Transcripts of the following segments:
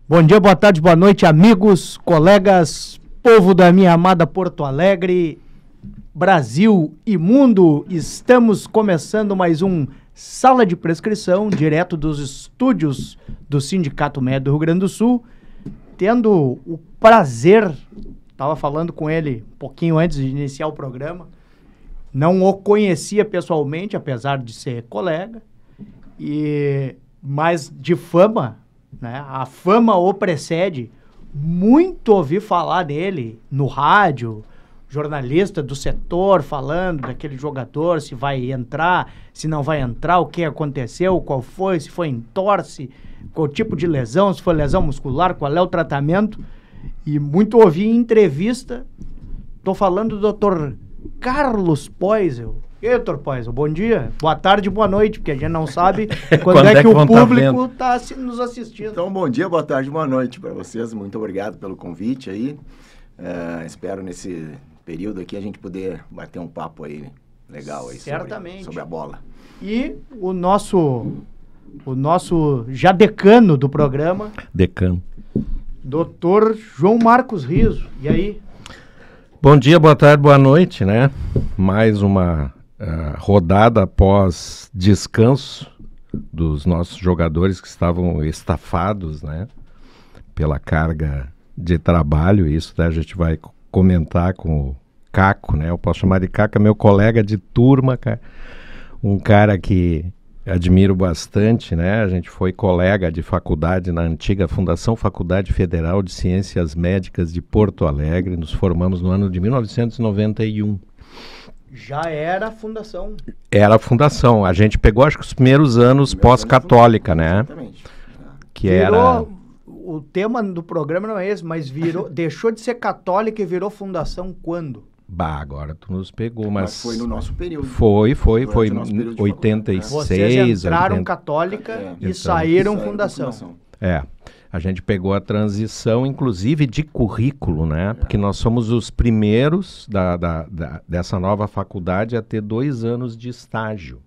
Bom dia, boa tarde, boa noite, amigos, colegas, povo da minha amada Porto Alegre, Brasil e mundo. Estamos começando mais um Sala de Prescrição, direto dos estúdios do Sindicato Médico do Rio Grande do Sul, tendo o prazer, estava falando com ele um pouquinho antes de iniciar o programa, não o conhecia pessoalmente, apesar de ser colega, mas de fama, né? A fama o precede. Muito ouvi falar dele no rádio, jornalista do setor falando daquele jogador, se vai entrar, se não vai entrar, o que aconteceu, qual foi, se foi entorse, qual tipo de lesão, se foi lesão muscular, qual é o tratamento. E muito ouvi em entrevista, tô falando do Dr. Carlos Poisel. E aí, Dr. Poisel, bom dia, boa tarde, boa noite, porque a gente não sabe quando é que o público está nos assistindo. Então, bom dia, boa tarde, boa noite para vocês. Muito obrigado pelo convite aí. Espero nesse período aqui a gente poder bater um papo aí legal aí sobre a bola. E o nosso já decano do programa. Decano. Dr. João Marcos Riso. E aí? Bom dia, boa tarde, boa noite, né? Mais uma rodada após descanso dos nossos jogadores que estavam estafados, né? Pela carga de trabalho. Isso, né, a gente vai comentar com o Caco, né? Eu posso chamar de Caco, é meu colega de turma, um cara que admiro bastante, né? A gente foi colega de faculdade na antiga Fundação Faculdade Federal de Ciências Médicas de Porto Alegre. Nos formamos no ano de 1991. Já era a fundação. Era a fundação. A gente pegou, acho que os primeiros anos pós-católica, né? Exatamente. Que era... O tema do programa não é esse, mas deixou de ser católica e virou fundação quando? Bah, agora tu nos pegou, mas foi no nosso período. Foi em 86. Vocês entraram católica e saíram fundação. A gente pegou a transição, inclusive, de currículo, né? Porque nós somos os primeiros dessa nova faculdade a ter 2 anos de estágio.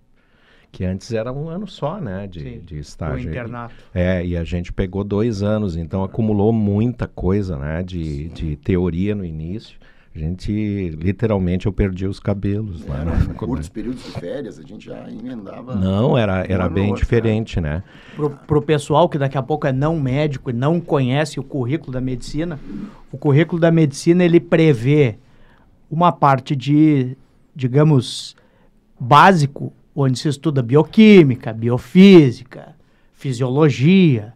Que antes era 1 ano só, né, de estágio. O internato. E a gente pegou 2 anos, então acumulou muita coisa, né, de teoria no início. A gente, literalmente, eu perdi os cabelos lá na faculdade. Curtos períodos de férias, a gente já emendava... Não, era bem diferente, né? Pro pessoal que daqui a pouco é não médico e não conhece o currículo da medicina, o currículo da medicina, ele prevê uma parte de, digamos, básico, onde se estuda bioquímica, biofísica, fisiologia.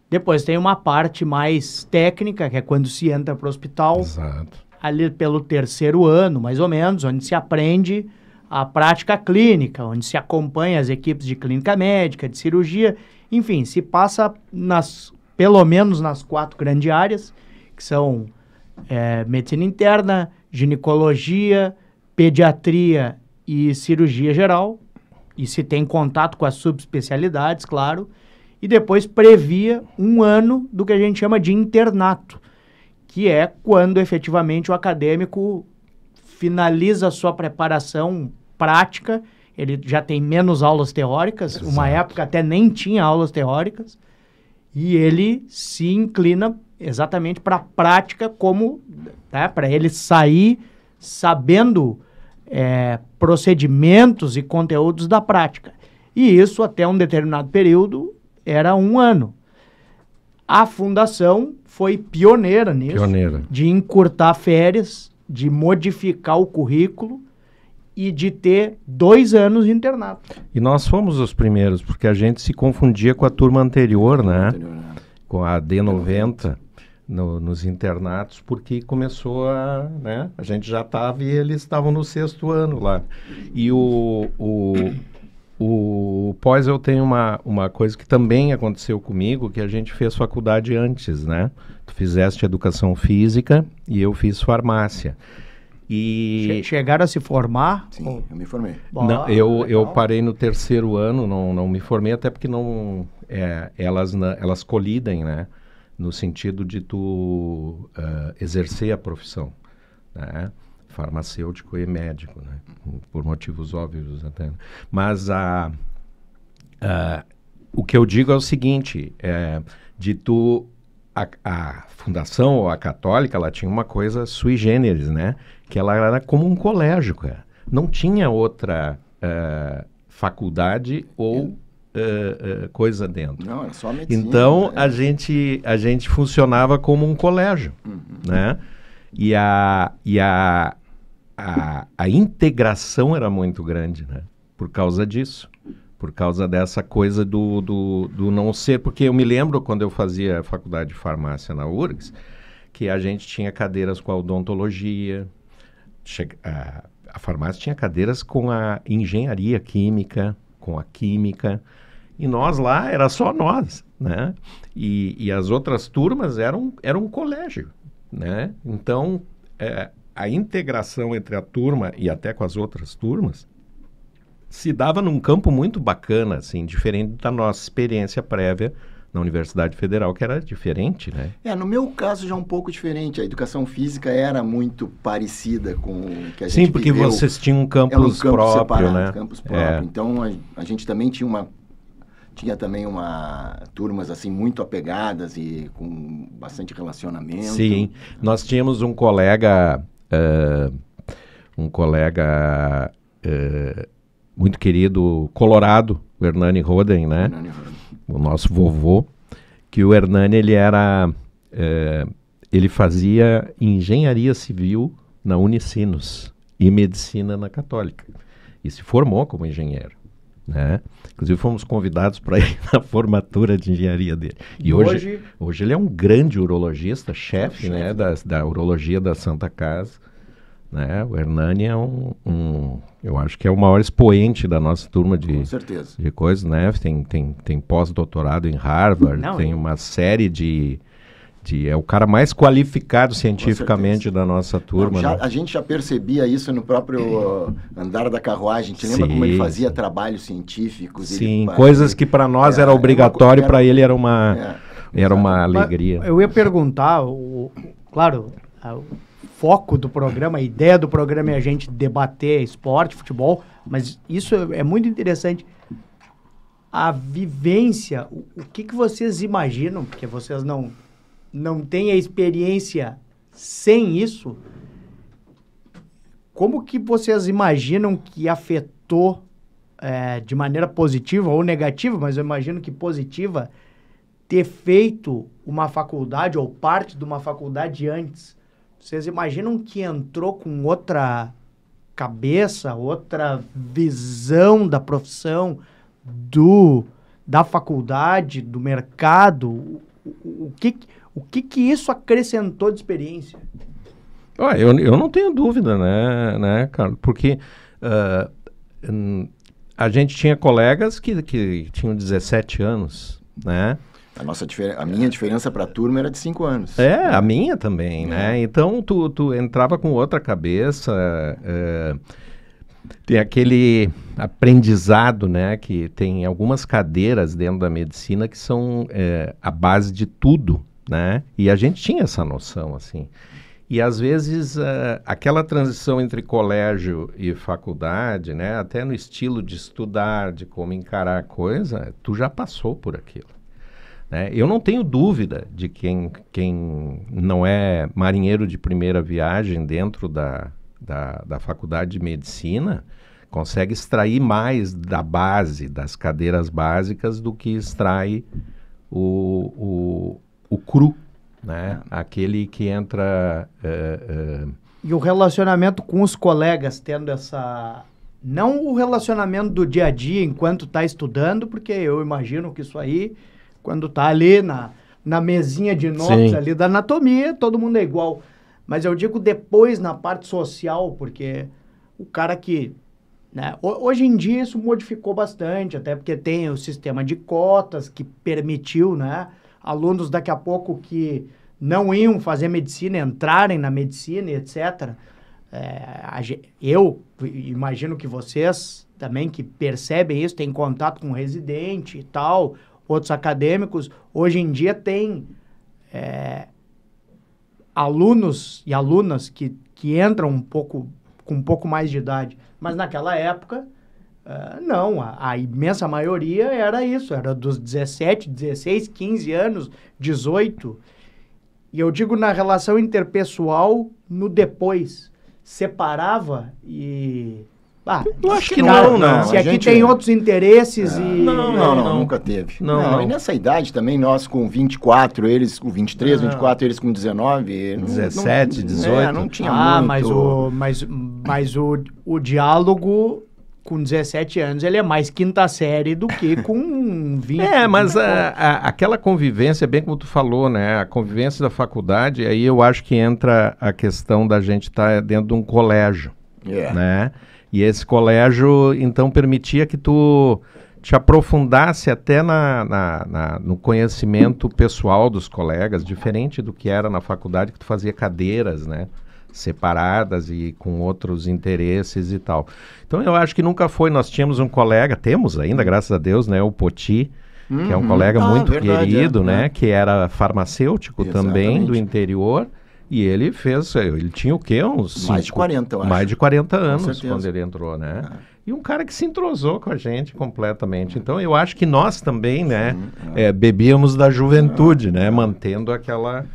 Depois tem uma parte mais técnica, que é quando se entra para o hospital. Exato. Ali pelo 3º ano, mais ou menos, onde se aprende a prática clínica, onde se acompanha as equipes de clínica médica, de cirurgia, enfim, se passa pelo menos nas 4 grandes áreas, que são medicina interna, ginecologia, pediatria e cirurgia geral, e se tem contato com as subespecialidades, claro, e depois previa 1 ano do que a gente chama de internato, que é quando efetivamente o acadêmico finaliza a sua preparação prática, ele já tem menos aulas teóricas, Exato. Uma época até nem tinha aulas teóricas, e ele se inclina exatamente para a prática, para ele sair sabendo procedimentos e conteúdos da prática. E isso até um determinado período era 1 ano. A fundação foi pioneira nisso, de encurtar férias, de modificar o currículo e de ter 2 anos de internato. E nós fomos os primeiros, porque a gente se confundia com a turma anterior, né? Com a D90 nos internatos, porque começou né? A gente já estava e eles estavam no 6º ano lá. E o Poisel tem uma coisa que também aconteceu comigo, que a gente fez faculdade antes, né? Tu fizeste educação física e eu fiz farmácia. E... Chegaram a se formar? Sim, eu me formei. Não, eu parei no 3º ano, não me formei, até porque elas colidem, né? No sentido de tu exercer a profissão, né? Farmacêutico e médico, né? Por motivos óbvios até. Mas o que eu digo é o seguinte, a fundação, ou a católica, ela tinha uma coisa sui generis, né? Que ela era como um colégio, cara. Não tinha outra faculdade ou coisa dentro. Não, era só medicina. Então, a gente funcionava como um colégio, né? E a integração era muito grande, né? Por causa disso. Por causa dessa coisa do não ser... Porque eu me lembro, quando eu fazia faculdade de farmácia na URGS, que a gente tinha cadeiras com a odontologia, a farmácia tinha cadeiras com a engenharia química, com a química, e nós lá, era só nós, né? E as outras turmas eram um colégio, né? Então, a integração entre a turma e até com as outras turmas se dava num campo muito bacana, assim, diferente da nossa experiência prévia na Universidade Federal, que era diferente, né? No meu caso já um pouco diferente. A educação física era muito parecida com o que a gente Sim, porque viveu. Vocês tinham um campus próprio, separado, né? Campus próprio. Então, a gente também tinha também turmas assim muito apegadas e com bastante relacionamento. Sim, nós tínhamos um colega muito querido, colorado, o Hernani Roden, né? O nosso vovô, que o Hernani, ele fazia engenharia civil na Unicinos e medicina na Católica. E se formou como engenheiro, né? Inclusive fomos convidados para ir na formatura de engenharia dele. E hoje ele é um grande urologista, chefe, né, da urologia da Santa Casa. Né? O Hernani é eu acho que é o maior expoente da nossa turma de coisas, né? Tem pós-doutorado em Harvard, tem uma série é o cara mais qualificado cientificamente da nossa turma. A gente já percebia isso no próprio andar da carruagem. Te lembra como ele fazia trabalhos científicos? Sim, coisas que para nós era obrigatório, para ele era uma alegria. Mas eu ia perguntar, claro, foco do programa, a ideia do programa é a gente debater esporte, futebol, mas isso é muito interessante. A vivência, o que vocês imaginam, porque vocês não têm a experiência sem isso, como que vocês imaginam que afetou de maneira positiva ou negativa, mas eu imagino que positiva, ter feito uma faculdade ou parte de uma faculdade antes? Vocês imaginam que entrou com outra cabeça, outra visão da profissão, da faculdade, do mercado? O que isso acrescentou de experiência? Eu não tenho dúvida, né, Carlos? Porque a gente tinha colegas que tinham 17 anos, né? A minha diferença para a turma era de 5 anos. A minha também, né? Então, tu entrava com outra cabeça, tem aquele aprendizado, né? Que tem algumas cadeiras dentro da medicina que são a base de tudo, né? E a gente tinha essa noção, assim. E, às vezes, aquela transição entre colégio e faculdade, né? Até no estilo de estudar, de como encarar a coisa, tu já passou por aquilo. Eu não tenho dúvida de quem não é marinheiro de primeira viagem dentro da faculdade de medicina consegue extrair mais da base, das cadeiras básicas, do que extrai o cru, né? Aquele que entra... E o relacionamento com os colegas, tendo essa... Não o relacionamento do dia a dia enquanto está estudando, porque eu imagino que isso aí... Quando tá ali na mesinha de notas ali da anatomia, todo mundo é igual. Mas eu digo depois na parte social, porque o cara que... Né, hoje em dia isso modificou bastante, até porque tem o sistema de cotas que permitiu, né, alunos daqui a pouco que não iam fazer medicina, entrarem na medicina, etc. Eu imagino que vocês também que percebem isso, têm contato com residente e tal... Outros acadêmicos, hoje em dia tem alunos e alunas que entram com um pouco mais de idade. Mas naquela época, Não, a imensa maioria era isso, era dos 17, 16, 15 anos, 18. E eu digo na relação interpessoal, no depois. Separava e... eu acho que não, né? Se aqui tem outros interesses e... Não, nunca teve. Não. E nessa idade também, nós com 24, eles com 23, 24, eles com 19... 17, 18... não tinha muito... Mas o diálogo... Com 17 anos, ele é mais quinta série do que com 20. Mas aquela convivência, bem como tu falou, né? A convivência da faculdade, aí eu acho que entra a questão da gente estar dentro de um colégio, né? E esse colégio, então, permitia que tu te aprofundasse até no conhecimento pessoal dos colegas, diferente do que era na faculdade, que tu fazia cadeiras, né? Separadas e com outros interesses e tal. Então eu acho que nunca foi, nós tínhamos um colega, temos ainda, graças a Deus, né, o Poti, que é um colega muito querido, né, que era farmacêutico também, do interior, e ele tinha o quê? Mais de 40, eu acho. Mais de 40 anos quando ele entrou, né? E um cara que se entrosou com a gente completamente. Então eu acho que nós também, né, bebíamos da juventude, né, mantendo aquela...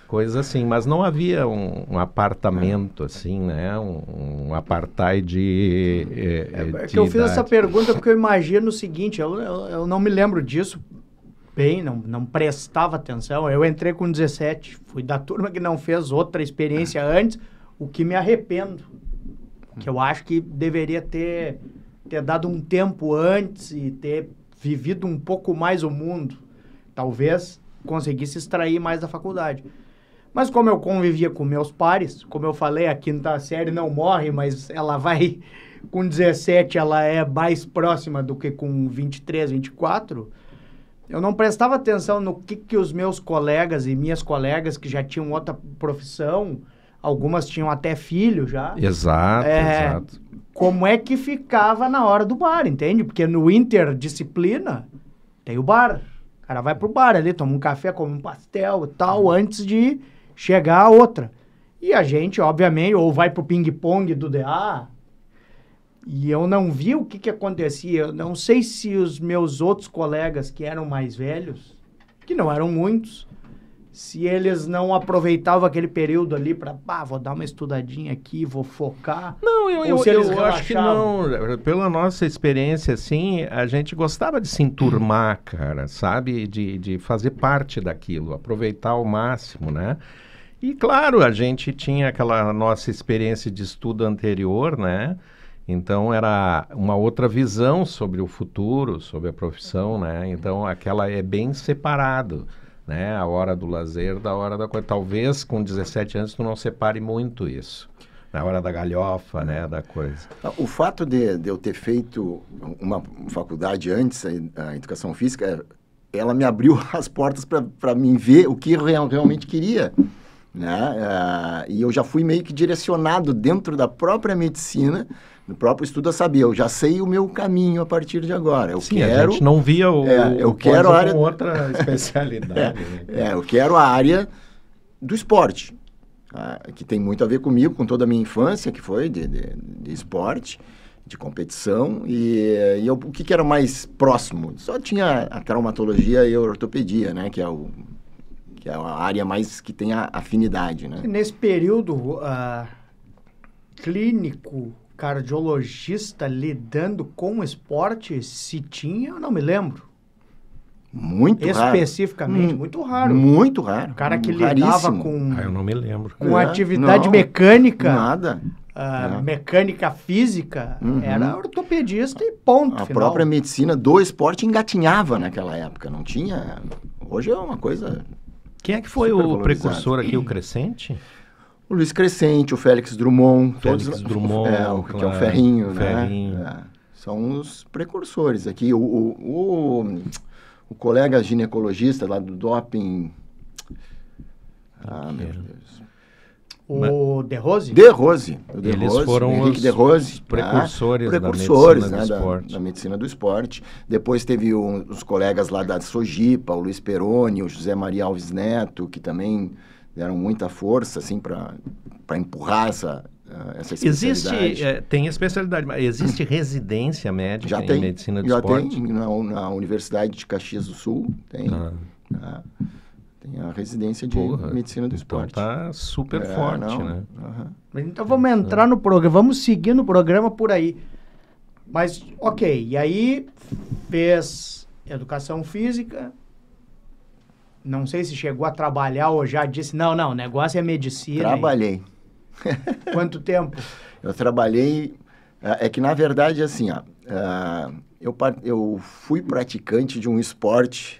coisa assim, mas não havia um apartamento assim, né? Um apartheid de que eu fiz essa pergunta porque eu imagino o seguinte, eu não me lembro disso bem, não prestava atenção. Eu entrei com 17, fui da turma que não fez outra experiência antes, o que me arrependo, que eu acho que deveria ter dado um tempo antes e ter vivido um pouco mais o mundo. Talvez conseguisse extrair mais da faculdade. Mas como eu convivia com meus pares, como eu falei, a quinta série não morre, mas ela vai, com 17, ela é mais próxima do que com 23, 24, eu não prestava atenção no que os meus colegas e minhas colegas que já tinham outra profissão, algumas tinham até filho já. Exato. Como é que ficava na hora do bar, entende? Porque no interdisciplina tem o bar. O cara vai pro bar ali, toma um café, come um pastel e tal, antes de chegar a outra. E a gente, obviamente, ou vai pro ping-pong do DA, e eu não vi o que acontecia. Eu não sei se os meus outros colegas que eram mais velhos, que não eram muitos, se eles não aproveitavam aquele período ali para, vou dar uma estudadinha aqui, vou focar. Não, eu acho que não. Pela nossa experiência, assim, a gente gostava de se enturmar, cara, sabe? De fazer parte daquilo, aproveitar ao máximo, né? E, claro, a gente tinha aquela nossa experiência de estudo anterior, né? Então, era uma outra visão sobre o futuro, sobre a profissão, né? Então, aquela é bem separado, né? A hora do lazer da hora da coisa. Talvez, com 17 anos, tu não separe muito isso. Na hora da galhofa, né? Da coisa. O fato de eu ter feito uma faculdade antes, a educação física, ela me abriu as portas para mim ver o que eu realmente queria, né? E eu já fui meio que direcionado dentro da própria medicina, no próprio estudo, a saber, eu já sei o meu caminho a partir de agora. A gente não via eu quero a área com outra especialidade. Eu quero a área do esporte, que tem muito a ver comigo, com toda a minha infância, que foi de esporte, de competição, e o que era mais próximo? Só tinha a traumatologia e a ortopedia, né? Que é a área mais que tem a afinidade, né? Nesse período clínico, cardiologista lidando com esporte, se tinha, eu não me lembro. Muito raro. Especificamente, muito raro. Muito raro. O cara que lidava com... eu não me lembro. Com atividade mecânica. Nada. Mecânica física, era ortopedista e ponto. A própria medicina do esporte engatinhava naquela época, não tinha... Hoje é uma coisa... Quem é que foi o precursor aqui, o Crescente? O Luiz Crescente, o Félix Drummond. Drummond, que é o Ferrinho, Ferrinho. né? São os precursores aqui. O colega ginecologista lá do doping... meu Deus. O De Rose? De Rose. Eles foram Henrique De Rose, precursores da medicina do esporte. Da medicina do esporte. Depois teve os colegas lá da Sojipa, o Luiz Peroni, o José Maria Alves Neto, que também deram muita força assim, para empurrar essa especialidade. Tem especialidade, mas existe residência médica em medicina do esporte? Já tem, na Universidade de Caxias do Sul, tem. Tem a residência de medicina do esporte. Então tá super forte, né? Então vamos entrar no programa, vamos seguir no programa por aí. Mas, ok, e aí fez educação física, não sei se chegou a trabalhar ou já disse, não, o negócio é medicina. Trabalhei. Quanto tempo? Eu trabalhei, é que na verdade, assim, eu fui praticante de um esporte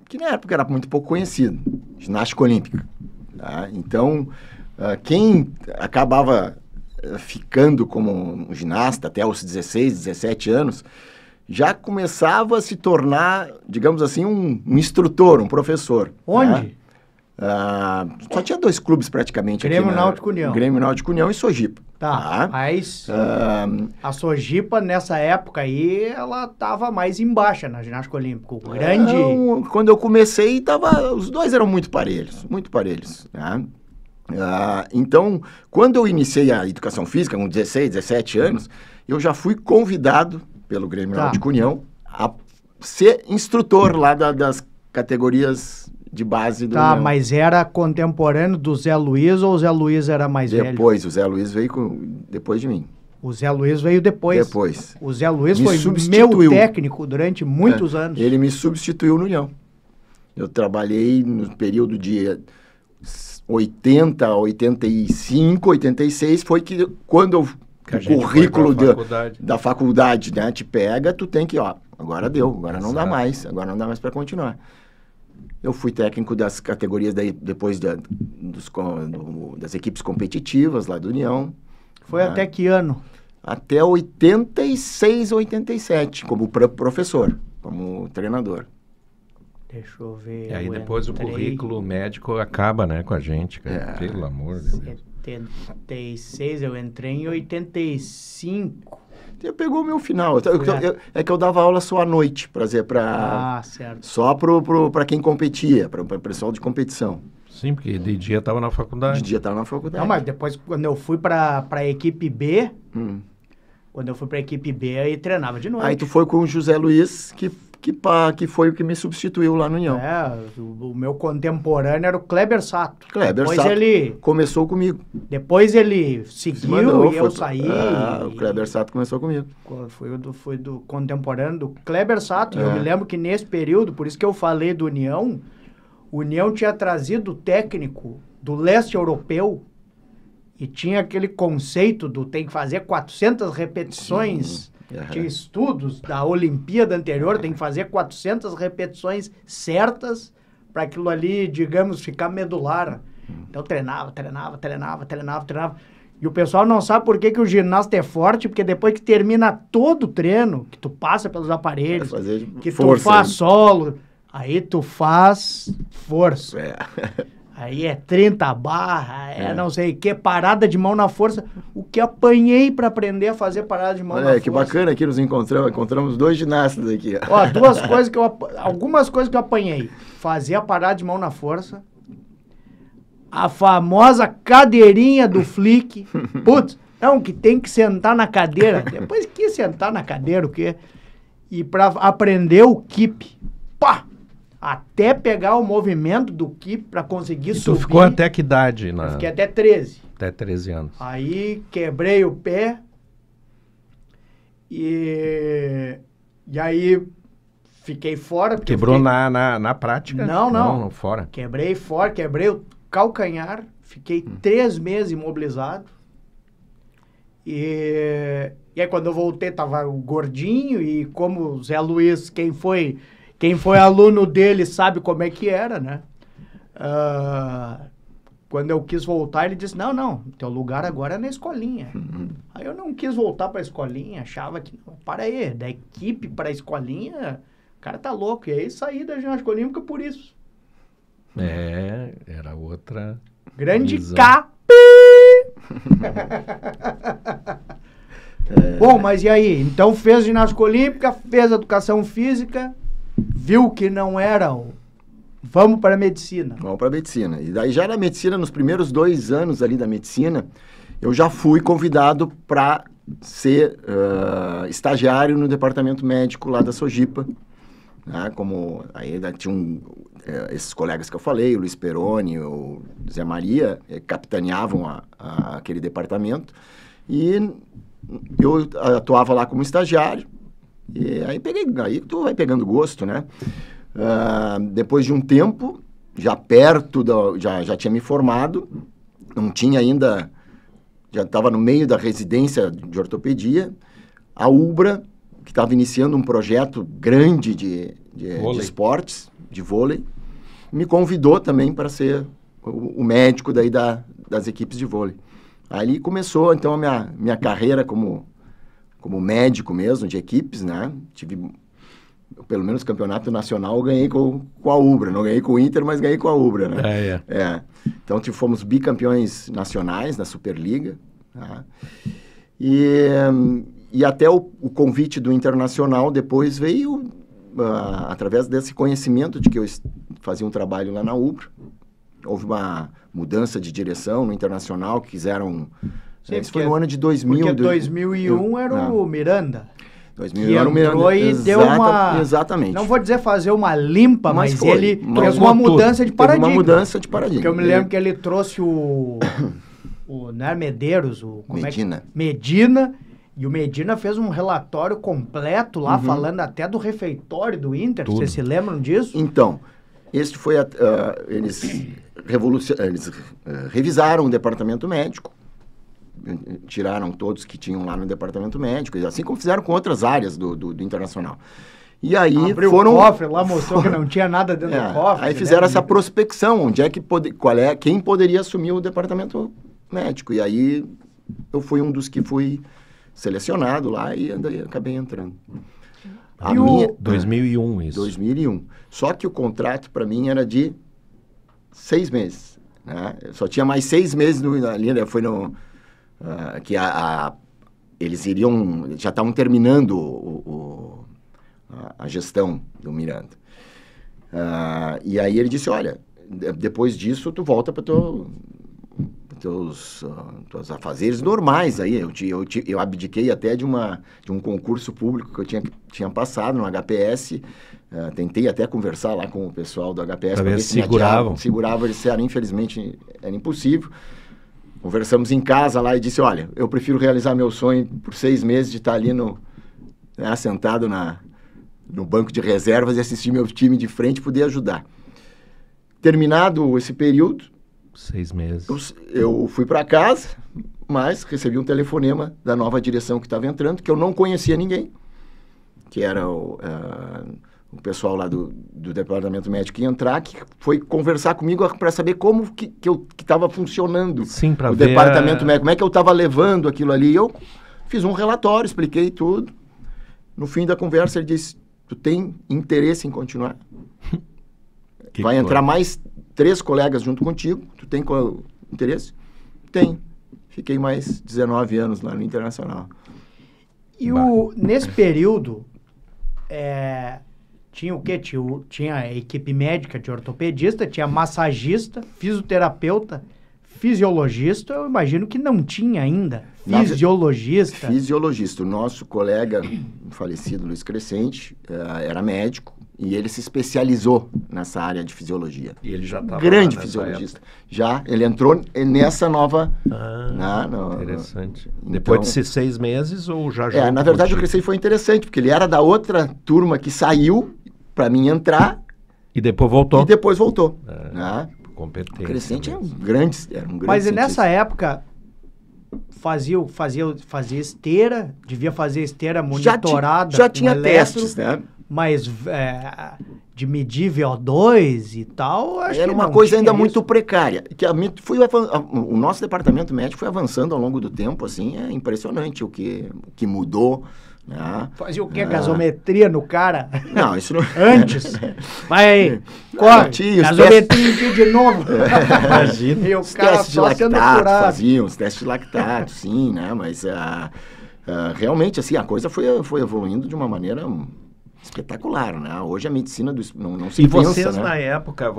que na época era muito pouco conhecido, ginástica olímpica. Tá? Então, quem acabava ficando como um ginasta até os 16, 17 anos, já começava a se tornar, digamos assim, um instrutor, um professor. Onde? Só tinha 2 clubes praticamente. Grêmio Náutico União. Grêmio Náutico União e Sojipa. Tá, mas a Sojipa, nessa época aí, ela estava mais embaixo na ginástica olímpica. O grande... Quando eu comecei, os 2 eram muito parelhos, Tá? Então, quando eu iniciei a educação física, com 16, 17 anos, eu já fui convidado pelo Grêmio Náutico União a ser instrutor lá das categorias de base do União. Mas era contemporâneo do Zé Luiz ou o Zé Luiz era mais velho? Depois, o Zé Luiz veio depois de mim. O Zé Luiz veio depois. O Zé Luiz foi meu técnico durante muitos anos. Ele me substituiu no União. Eu trabalhei no período de 80, 85, 86, foi quando o currículo da faculdade, né, te pega, tu tem que, agora deu, agora não dá mais para continuar. Eu fui técnico das categorias depois das equipes competitivas lá do União. Foi até que ano? Até 86, 87, como professor, como treinador. Deixa eu ver. E aí depois o currículo médico acaba, né, com a gente, cara. Pelo amor de Deus. 86, eu entrei em 85. Você pegou o meu final. É que eu dava aula só à noite, certo. Só para quem competia, para o pessoal de competição. Sim, porque de dia estava na faculdade. Não, mas depois, quando eu fui para a equipe B, aí treinava de noite. Aí tu foi com o José Luiz, que foi o que me substituiu lá no União. O meu contemporâneo era o Kleber Sato. Ele começou comigo. Depois ele seguiu e eu saí. O Kleber Sato começou comigo. Foi do contemporâneo do Kleber Sato. Eu me lembro que nesse período, por isso que eu falei do União, o União tinha trazido o técnico do leste europeu e tinha aquele conceito tem que fazer 400 repetições. Tinha estudos da Olimpíada anterior, tem que fazer 400 repetições certas para aquilo ali, digamos, ficar medular. Então treinava. E o pessoal não sabe por que o ginasta é forte, porque depois que termina todo o treino, que tu passa pelos aparelhos, que tu faz solo, aí tu faz força. Aí é 30 barra, não sei o que, parada de mão na força. O que apanhei para aprender a fazer parada de mão na força. Olha, que bacana que nos encontramos 2 ginastas aqui. Algumas coisas que eu apanhei. Fazer a parada de mão na força. A famosa cadeirinha do flick. Putz, que tem que sentar na cadeira. Depois que sentar na cadeira, o quê? E para aprender o keep. Pá! Até pegar o movimento do keep para conseguir subir. Tu ficou até que idade? Eu fiquei até 13. Até 13 anos. Aí quebrei o pé e aí fiquei fora. Quebrou na prática? Não, fora. Quebrei o calcanhar, fiquei 3 meses imobilizado. E aí quando eu voltei tava gordinho e como o Zé Luiz, quem foi aluno dele sabe como é que era, né? Quando eu quis voltar, ele disse, não, teu lugar agora é na escolinha. Aí eu não quis voltar pra escolinha, achava que, para aí, da equipe pra escolinha, o cara tá louco. E aí saí da ginástica olímpica por isso. Era outra grande visão. Bom, mas e aí? Então fez ginástica olímpica, fez educação física, viu que não era vamos para a medicina. Vamos para a medicina. E daí já na medicina, nos primeiros 2 anos ali da medicina, eu já fui convidado para ser estagiário no departamento médico lá da Sojipa. Né? Como aí tinha esses colegas que eu falei, o Luiz Peroni, o Zé Maria, capitaneavam aquele departamento. E eu atuava lá como estagiário. E aí tu vai pegando gosto, né? Depois de um tempo, já tinha me formado, não tinha ainda, já estava no meio da residência de ortopedia, a UBRA, que estava iniciando um projeto grande de esportes, de vôlei, me convidou também para ser o médico daí das equipes de vôlei. Ali começou, então, a minha carreira como médico mesmo, de equipes, né? Tive, pelo menos, campeonato nacional, eu ganhei com a UBRA. Não ganhei com o Inter, mas ganhei com a UBRA, né? Então, fomos bicampeões nacionais na Superliga. Tá? E até o convite do Internacional depois veio através desse conhecimento de que eu fazia um trabalho lá na UBRA. Houve uma mudança de direção no Internacional, que quiseram... Isso foi no ano de 2000. Porque 2001 era o Miranda. 2001 era o Miranda. Entrou e deu uma... Exatamente. Não vou dizer fazer uma limpa, mas ele fez uma mudança de paradigma. Teve uma mudança de paradigma. Porque eu me lembro que ele trouxe o Medeiros, Medina. Medina, e o Medina fez um relatório completo lá, falando até do refeitório do Inter. Tudo. Vocês se lembram disso? Então, este foi... eles revisaram o departamento médico, tiraram todos que tinham lá no departamento médico, assim como fizeram com outras áreas do Internacional. E aí abriu o cofre, lá mostrou que não tinha nada dentro do cofre. Aí fizeram essa prospecção, onde é que quem poderia assumir o departamento médico. E aí eu fui um dos que fui selecionado lá e acabei entrando. 2001 isso. 2001. Só que o contrato para mim era de 6 meses. Né? Eu só tinha mais 6 meses ali, né? Foi no... que eles já estavam terminando a gestão do Miranda. E aí ele disse, olha, depois disso tu volta para teus afazeres normais. Aí eu abdiquei até de um concurso público que eu tinha passado no HPS. Tentei até conversar lá com o pessoal do HPS para ver se segurava, eles disseram, infelizmente era impossível. Conversamos em casa lá e disse, olha, eu prefiro realizar meu sonho por 6 meses de estar ali sentado no banco de reservas e assistir meu time de frente e poder ajudar. Terminado esse período... 6 meses. Eu fui para casa, mas recebi um telefonema da nova direção que estava entrando, que eu não conhecia ninguém, que era o pessoal lá do departamento médico que ia entrar, que foi conversar comigo para saber como que estava funcionando o departamento médico, como é que eu estava levando aquilo ali. Eu fiz um relatório, expliquei tudo. No fim da conversa ele disse, tu tem interesse em continuar? Vai entrar mais 3 colegas junto contigo, tu tem interesse? Tem. Fiquei mais 19 anos lá no Internacional. E nesse período... Tinha o quê? Tinha a equipe médica de ortopedista, tinha massagista, fisioterapeuta, fisiologista. Eu imagino que não tinha ainda fisiologista. Fisiologista. O nosso colega falecido, Luiz Crescente, era médico e ele se especializou nessa área de fisiologia. E ele já estava grande fisiologista. Já, ele entrou nessa nova... Interessante. Então, depois desses 6 meses ou já... na verdade, o Crescente foi interessante, porque ele era da outra turma que saiu para mim entrar. E depois voltou. Competente. O Crescente era um grande Mas nessa época, fazia esteira, devia fazer esteira monitorada. Já tinha testes, né? Mas de medir VO2 e tal, acho era uma coisa ainda muito precária. O nosso departamento médico foi avançando ao longo do tempo, assim, é impressionante o que mudou. Né? Fazia o quê? Gasometria no cara? Não, isso não... Antes. Vai aí, corre, gasometria aqui de novo. Imagina. E o cara só sendo curado. Faziam os testes de lactato, sim, né? Mas realmente, assim, a coisa foi evoluindo de uma maneira espetacular, né? Hoje a medicina não se pensa, E vocês, né? na época,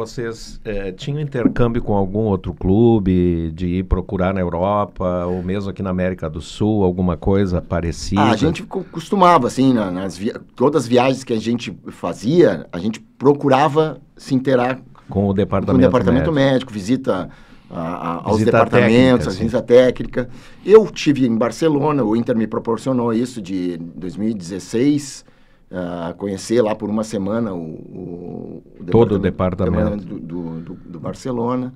tinham intercâmbio com algum outro clube, de ir procurar na Europa, ou mesmo aqui na América do Sul, alguma coisa parecida? A gente costumava, assim, todas as viagens que a gente fazia, a gente procurava se inteirar com o departamento médico, visita aos departamentos, visita técnica. Eu tive em Barcelona, o Inter me proporcionou isso de 2016, conhecer lá por uma semana todo o departamento do Barcelona,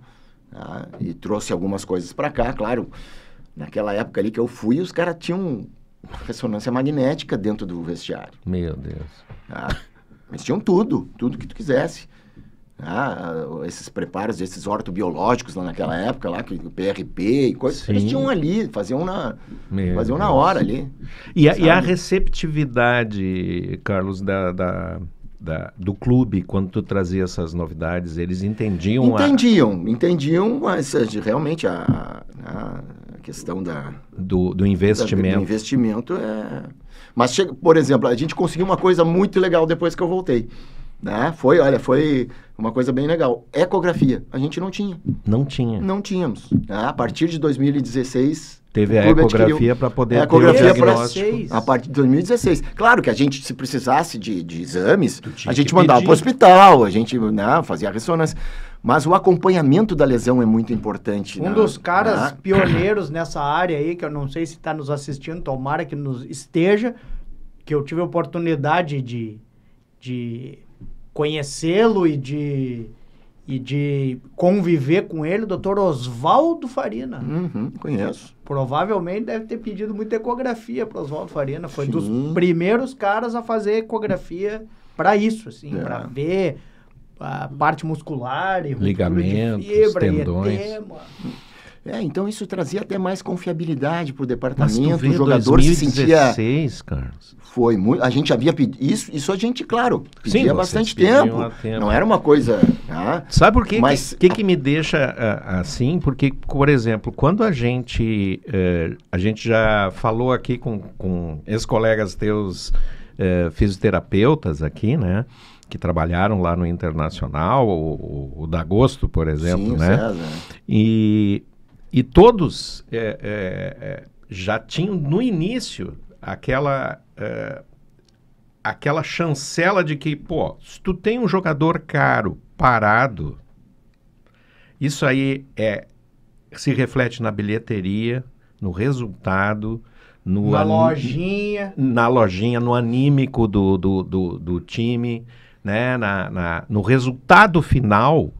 e trouxe algumas coisas para cá. Claro, naquela época ali que eu fui, os caras tinham ressonância magnética dentro do vestiário. Meu Deus. Eles tinham tudo que tu quisesse. Esses preparos, esses ortobiológicos lá naquela época, lá, o PRP e coisas, eles tinham ali, faziam na hora ali. E a receptividade, Carlos, do clube, quando tu trazia essas novidades, eles entendiam? Entendiam, mas realmente a questão do investimento. Do investimento é... Mas, por exemplo, a gente conseguiu uma coisa muito legal depois que eu voltei. Foi uma coisa bem legal. Ecografia, a gente não tinha. Não tinha. Não tínhamos. A partir de 2016... Teve a ecografia para poder ter o diagnóstico. A partir de 2016. Claro que a gente, se precisasse de exames, a gente mandava para o hospital, a gente fazia a ressonância. Mas o acompanhamento da lesão é muito importante. Um dos caras pioneiros nessa área aí, que eu não sei se está nos assistindo, tomara que nos esteja, que eu tive a oportunidade de conhecê-lo e de conviver com ele, o Dr. Oswaldo Farina. Conheço. Provavelmente deve ter pedido muita ecografia para Oswaldo Farina. Foi dos primeiros caras a fazer ecografia para isso, assim, para ver a parte muscular e ligamentos, fibra, tendões. E edema. Então isso trazia até mais confiabilidade para o departamento. O jogador 2016, se sentia... Carlos. Foi muito... A gente havia pedido... Isso a gente, claro, pedia bastante tempo. Não era uma coisa... Sabe por quê? Que me deixa assim? Porque, por exemplo, quando a gente já falou aqui com ex-colegas teus fisioterapeutas aqui, né? Que trabalharam lá no Internacional, o D'Agosto, por exemplo, né? César. E todos já tinham no início aquela chancela de que, se tu tem um jogador caro, parado, isso aí se reflete na bilheteria, no resultado, na lojinha, no anímico do time, né? No resultado final,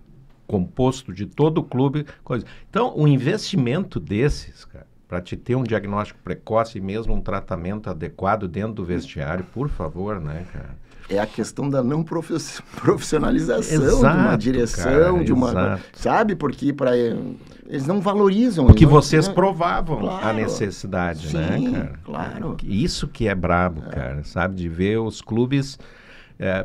composto de todo o clube, coisa. Então, um investimento desses, cara, para te ter um diagnóstico precoce e mesmo um tratamento adequado dentro do vestiário, por favor, né, cara? É a questão da não profissionalização de uma direção, cara, de uma... Exato. Sabe? Porque eles não valorizam. Porque vocês provavam a necessidade, sim, né, cara? Claro. Isso que é brabo, cara, sabe? De ver os clubes...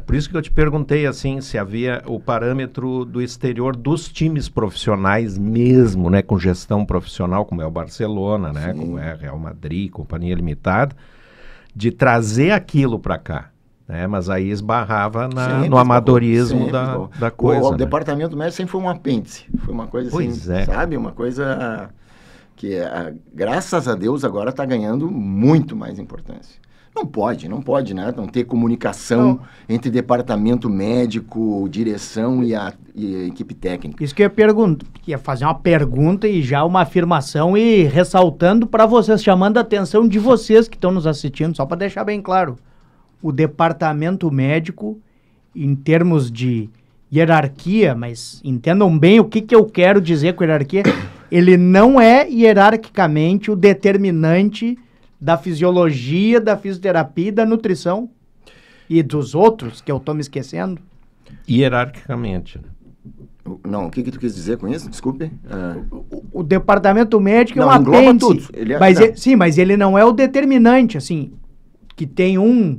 por isso que eu te perguntei, assim, se havia o parâmetro do exterior dos times profissionais mesmo, né? Com gestão profissional, como é o Barcelona, né? Sim. Como é o Real Madrid, Companhia Limitada, de trazer aquilo para cá. Mas aí esbarrava no amadorismo da coisa. O departamento médico sempre foi um apêndice. Foi uma coisa assim, sabe? Uma coisa que, graças a Deus, agora está ganhando muito mais importância. Não pode, né? Não ter comunicação entre departamento médico, direção e a equipe técnica. Isso que eu ia fazer uma pergunta e já uma afirmação e ressaltando para vocês, chamando a atenção de vocês que estão nos assistindo, só para deixar bem claro. O departamento médico, em termos de hierarquia, mas entendam bem o que eu quero dizer com hierarquia, ele não é hierarquicamente o determinante da fisiologia, da fisioterapia e da nutrição e dos outros, que eu estou me esquecendo. Hierarquicamente. Não, o que tu quis dizer com isso? Desculpe. O departamento médico é um apêndice. Mas ele não é o determinante, assim, que tem um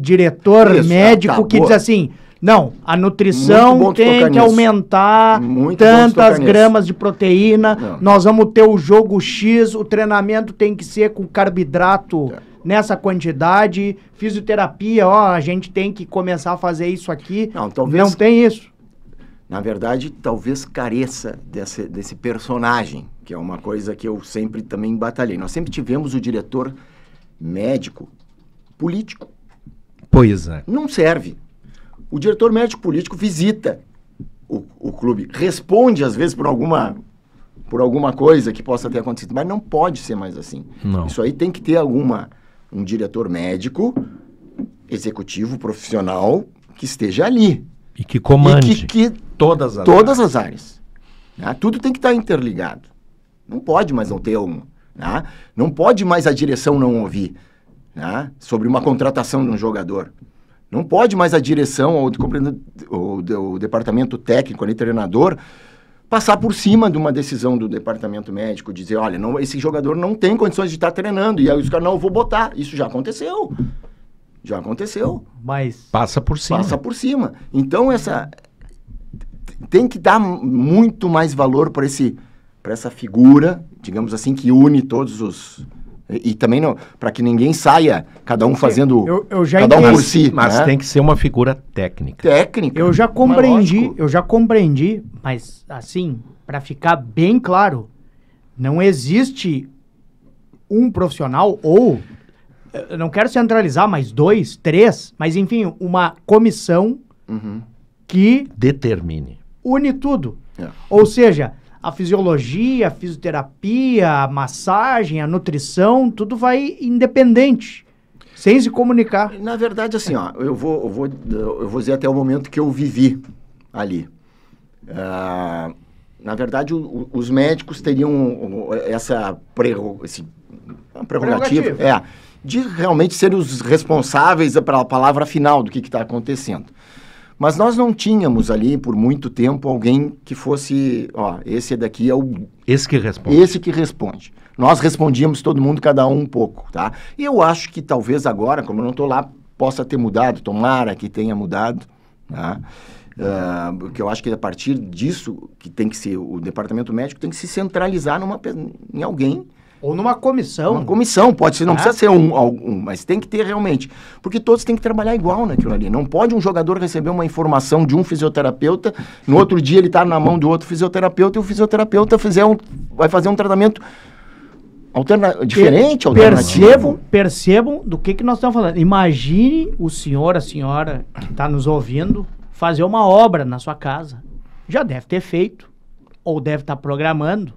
diretor médico que diz assim, não, a nutrição tem que aumentar tantas gramas de proteína, nós vamos ter o jogo X, o treinamento tem que ser com carboidrato nessa quantidade, fisioterapia, a gente tem que começar a fazer isso aqui. Não tem isso. Na verdade, talvez careça desse personagem, que é uma coisa que eu sempre também batalhei. Nós sempre tivemos o diretor médico político. Pois é. Não serve. O diretor médico político visita o clube, responde às vezes por alguma coisa que possa ter acontecido, mas não pode ser mais assim. Não. Isso aí tem que ter um diretor médico, executivo, profissional, que esteja ali. E que comande todas as áreas. Né? Tudo tem que estar interligado. Não pode mais não ter né? Não pode mais a direção não ouvir, né? Sobre uma contratação de um jogador. Não pode mais a direção ou o departamento técnico, ali, treinador, passar por cima de uma decisão do departamento médico, dizer, olha, esse jogador não tem condições de estar treinando, e aí os caras, não, eu vou botar. Isso já aconteceu. Já aconteceu. Mas passa por cima. Passa por cima. Então, tem que dar muito mais valor para essa figura, digamos assim, que une todos os... E também para que ninguém saia, cada um fazendo... cada um por si. Mas tem que ser uma figura técnica. Eu já compreendi, mas assim, para ficar bem claro, não existe um profissional ou... Eu não quero centralizar, mas 2, 3, mas enfim, uma comissão que... determine. Une tudo. Ou seja, a fisiologia, a fisioterapia, a massagem, a nutrição, tudo vai independente, sem se comunicar. Na verdade, assim, eu vou dizer até o momento que eu vivi ali. Na verdade, os médicos teriam essa prerrogativa. De realmente serem os responsáveis pela palavra final do que está acontecendo. Mas nós não tínhamos ali, por muito tempo, alguém que fosse, esse daqui é o... Esse que responde. Esse que responde. Nós respondíamos todo mundo, cada um pouco, tá? E eu acho que talvez agora, como eu não estou lá, possa ter mudado, tomara que tenha mudado, tá? Porque eu acho que a partir disso, que tem que ser, o departamento médico tem que se centralizar em alguém. Ou numa comissão. Uma comissão, pode ser, não precisa ser mas tem que ter realmente. Porque todos têm que trabalhar igual naquilo ali. Não pode um jogador receber uma informação de um fisioterapeuta, no outro dia ele está na mão do outro fisioterapeuta e o fisioterapeuta vai fazer um tratamento diferente, alternativo. Percebam do que nós estamos falando. Imagine o senhor, a senhora que está nos ouvindo, fazer uma obra na sua casa. Já deve ter feito, ou deve estar programando.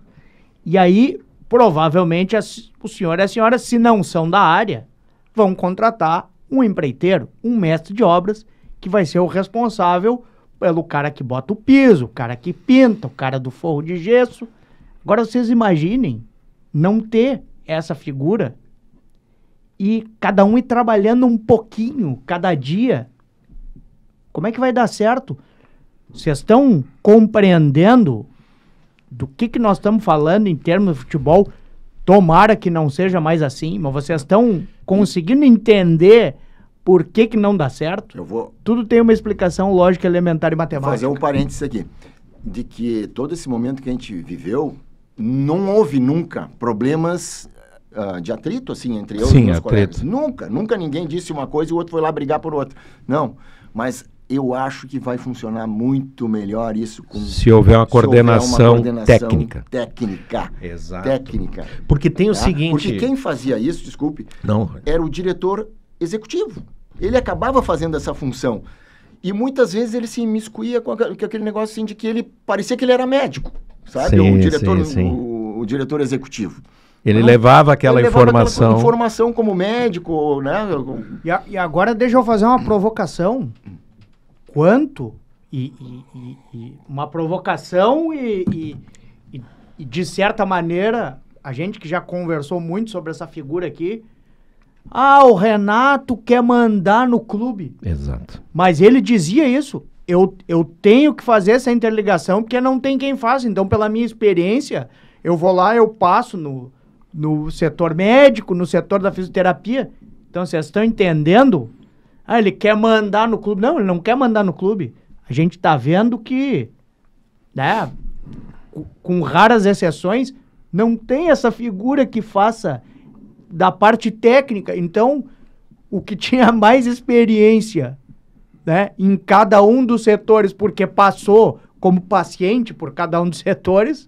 E aí... provavelmente o senhor e a senhora, se não são da área, vão contratar um empreiteiro, um mestre de obras, que vai ser o responsável pelo cara que bota o piso, o cara que pinta, o cara do forro de gesso. Agora vocês imaginem não ter essa figura e cada um ir trabalhando um pouquinho cada dia. Como é que vai dar certo? Vocês estão compreendendo do que nós estamos falando em termos de futebol? Tomara que não seja mais assim, mas vocês estão conseguindo entender por que não dá certo? Tudo tem uma explicação lógica, elementar e matemática. Vou fazer um parênteses aqui, de que todo esse momento que a gente viveu, não houve nunca problemas de atrito, assim, entre eu e meus colegas. Nunca ninguém disse uma coisa e o outro foi lá brigar por outra. Não, mas... eu acho que vai funcionar muito melhor isso se houver uma coordenação técnica. Exato. Técnica. Porque tem o seguinte... Porque quem fazia isso, desculpe, era o diretor executivo. Ele acabava fazendo essa função. E muitas vezes ele se imiscuía com aquele negócio assim de que ele parecia que ele era médico, sabe? O diretor executivo. Ele levava aquela informação. Aquela informação como médico, né? E agora deixa eu fazer uma provocação. Uma provocação e de certa maneira, a gente que já conversou muito sobre essa figura aqui, o Renato quer mandar no clube. Exato. Mas ele dizia isso, eu tenho que fazer essa interligação porque não tem quem faça, então pela minha experiência, eu vou lá, eu passo no setor médico, no setor da fisioterapia, então vocês estão entendendo? Ele quer mandar no clube. Não, ele não quer mandar no clube. A gente tá vendo que, né, com raras exceções, não tem essa figura que faça da parte técnica. Então, o que tinha mais experiência, né, em cada um dos setores, porque passou como paciente por cada um dos setores,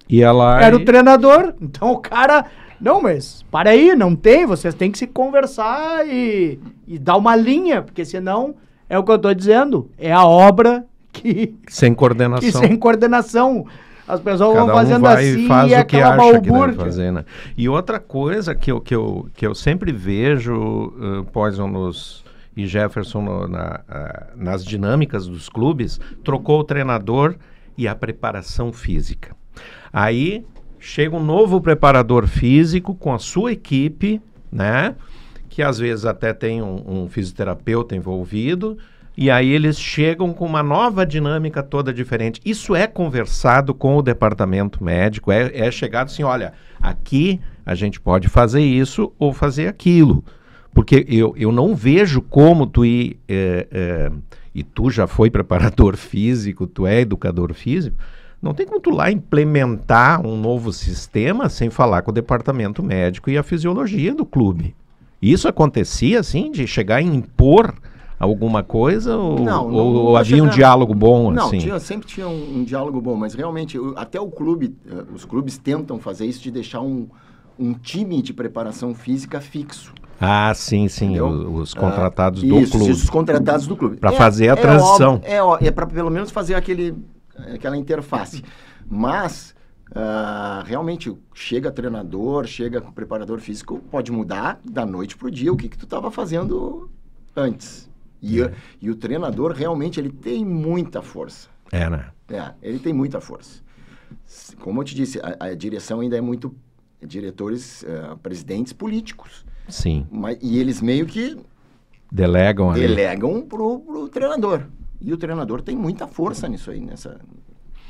era o treinador. Então, o cara... Não, mas para aí, não tem. Vocês têm que se conversar e dar uma linha, porque senão, é o que eu estou dizendo, é a obra que... Sem coordenação. Que sem coordenação. As pessoas vão fazendo assim faz e o que aquela acha que balbúrdia. deve fazer, né? E outra coisa que eu sempre vejo, Poison e Jefferson nas dinâmicas dos clubes, trocou o treinador e a preparação física. Aí chega um novo preparador físico com a sua equipe, né? Que às vezes até tem um fisioterapeuta envolvido, e aí eles chegam com uma nova dinâmica toda diferente. Isso é conversado com o departamento médico, é chegado assim, olha, aqui a gente pode fazer isso ou fazer aquilo. Porque eu não vejo como tu ir, e tu já foi preparador físico, tu é educador físico, não tem como tu lá implementar um novo sistema sem falar com o departamento médico e a fisiologia do clube. Isso acontecia, assim, de chegar e impor alguma coisa ou havia um diálogo bom, não, assim? Sempre tinha um diálogo bom, mas realmente até o clube, os clubes tentam fazer isso de deixar um time de preparação física fixo. Ah, sim, os contratados do clube. Isso, os contratados do clube. Para fazer a transição. É para pelo menos fazer aquela interface. Mas, realmente, chega treinador, chega preparador físico, pode mudar da noite pro dia o que tu estava fazendo antes. E o treinador, realmente, ele tem muita força. Né? Ele tem muita força. Como eu te disse, a direção ainda é muito diretores, presidentes políticos. Sim. E eles meio que delegam pro treinador. E o treinador tem muita força nisso aí,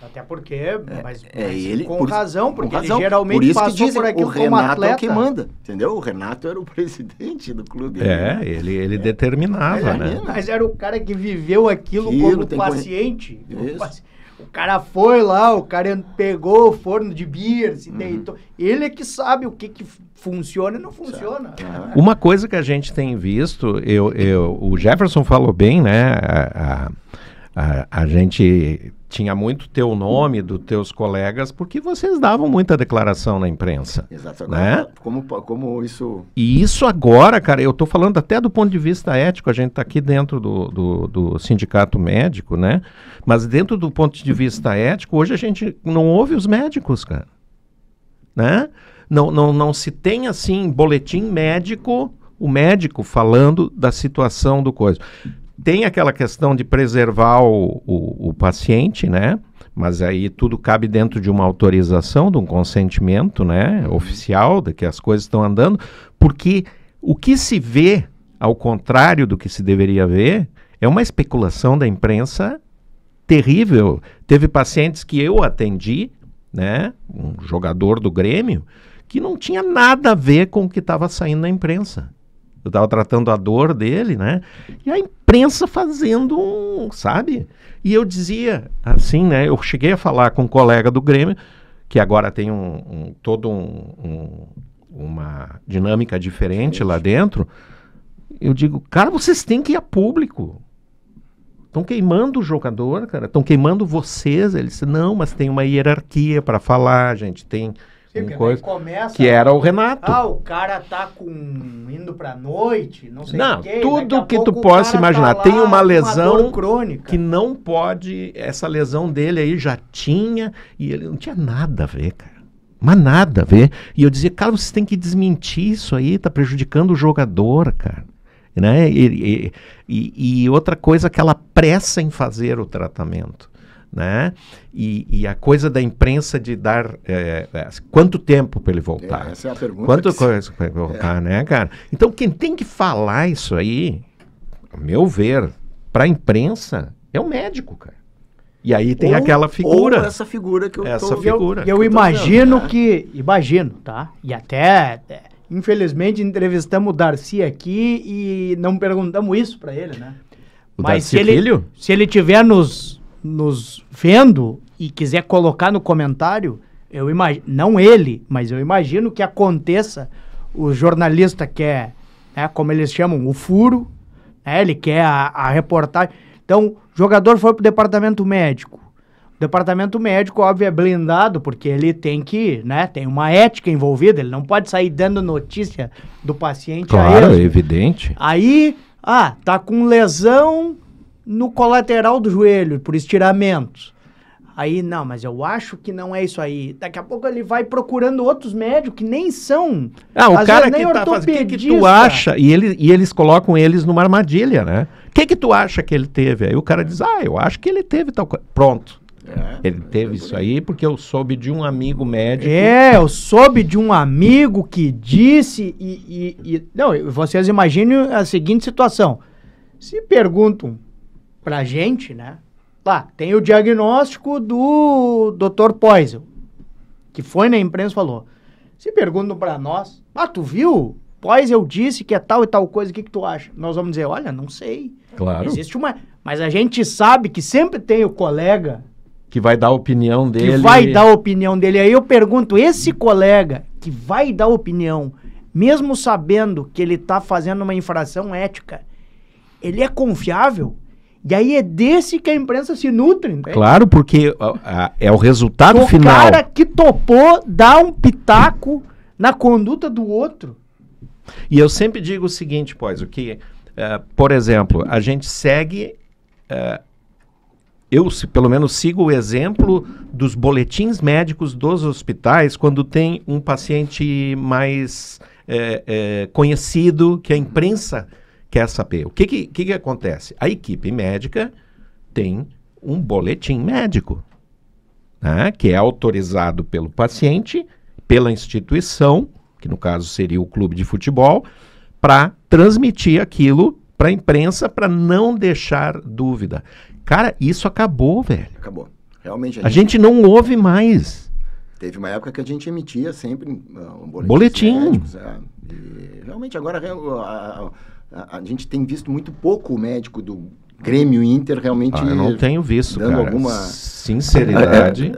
Até porque, mas ele, com razão, porque ele por geralmente isso passou que dizem, por aquilo o como Renato atleta. é o que manda, entendeu? O Renato era o presidente do clube. Ele determinava, né? Mas era o cara que viveu aquilo como paciente. O cara foi lá, o cara pegou o forno de beer, se deitou. Ele é que sabe o que funciona e não funciona. Uma coisa que a gente tem visto, o Jefferson falou bem, né? A gente tinha muito teu nome, dos teus colegas, porque vocês davam muita declaração na imprensa. Exato. Né? Como isso... E isso agora, cara, eu tô falando até do ponto de vista ético, a gente tá aqui dentro do sindicato médico, né? Mas dentro do ponto de vista ético, hoje a gente não ouve os médicos, cara. Né? Não se tem, assim, boletim médico, o médico falando da situação do coisa. Tem aquela questão de preservar o paciente, né? Mas aí tudo cabe dentro de uma autorização, de um consentimento, né? Oficial, de que as coisas estão andando, porque o que se vê, ao contrário do que se deveria ver, é uma especulação da imprensa terrível. Teve pacientes que eu atendi, né? Um jogador do Grêmio, que não tinha nada a ver com o que estava saindo na imprensa. Eu estava tratando a dor dele, né? E a imprensa fazendo sabe? E eu dizia, assim, né? Eu cheguei a falar com um colega do Grêmio, que agora tem uma dinâmica diferente lá dentro. Eu digo, cara, vocês têm que ir a público. Estão queimando o jogador, cara. Estão queimando vocês. Ele disse, não, mas tem uma hierarquia para falar, gente. Tem... coisa que era o Renato. O cara tá indo pra noite, não sei o quê. Tudo que tu possa imaginar. Tá tem uma lesão que não pode, essa lesão dele aí já tinha, e ele não tinha nada a ver, cara. Mas nada a ver. E eu dizia, cara, vocês têm que desmentir isso aí, tá prejudicando o jogador, cara. Né? E outra coisa, aquela pressa em fazer o tratamento. Né? E a coisa da imprensa de dar quanto tempo para ele voltar? Essa é a pergunta. Quanto coisa para ele voltar, né, cara? Então quem tem que falar isso aí, a meu ver, para a imprensa é o médico, cara. E aí tem aquela figura. Ou essa figura que eu eu imagino imagino, tá? E até infelizmente entrevistamos o Darcy aqui e não perguntamos isso para ele, né? Mas se ele tiver nos vendo e quiser colocar no comentário, eu imagino, não ele, mas eu imagino que aconteça o jornalista quer, né, como eles chamam, o furo, né, ele quer a reportagem. Então, o jogador foi pro departamento médico. O departamento médico, óbvio, é blindado, porque ele tem que, né, tem uma ética envolvida, ele não pode sair dando notícia do paciente. Claro, é evidente. Aí, tá com lesão no colateral do joelho, por estiramentos. Aí, não, mas eu acho que não é isso aí. Daqui a pouco ele vai procurando outros médicos que nem são. O cara que tá fazendo, o que tu acha? E eles colocam eles numa armadilha, né? O que tu acha que ele teve? Aí o cara diz, eu acho que ele teve tal coisa. Pronto. Ele teve isso aí porque eu soube de um amigo médico. Eu soube de um amigo que disse Não, vocês imaginem a seguinte situação. Se perguntam pra gente, né? Tem o diagnóstico do Dr. Poisel, que foi na imprensa e falou. Se perguntam pra nós, tu viu? Poisel disse que é tal e tal coisa, o que tu acha? Nós vamos dizer, olha, não sei. Claro. Existe uma... Mas a gente sabe que sempre tem o colega... Que vai dar a opinião dele. Que vai dar a opinião dele. Aí eu pergunto, esse colega que vai dar opinião, mesmo sabendo que ele tá fazendo uma infração ética, ele é confiável? E aí é desse que a imprensa se nutre, entende? Claro, porque é o resultado final. O cara que topou dar um pitaco na conduta do outro. E eu sempre digo o seguinte, por exemplo, a gente segue... pelo menos sigo o exemplo dos boletins médicos dos hospitais quando tem um paciente mais conhecido que a imprensa quer saber. O que acontece? A equipe médica tem um boletim médico, né, que é autorizado pelo paciente, pela instituição, que no caso seria o clube de futebol, para transmitir aquilo para a imprensa, para não deixar dúvida. Cara, isso acabou, velho. Acabou. Realmente. A gente não ouve mais. Teve uma época que a gente emitia sempre boletim. Médicos, e realmente agora a gente tem visto muito pouco o médico do Grêmio Inter realmente... eu não tenho visto, dando cara. Alguma sinceridade.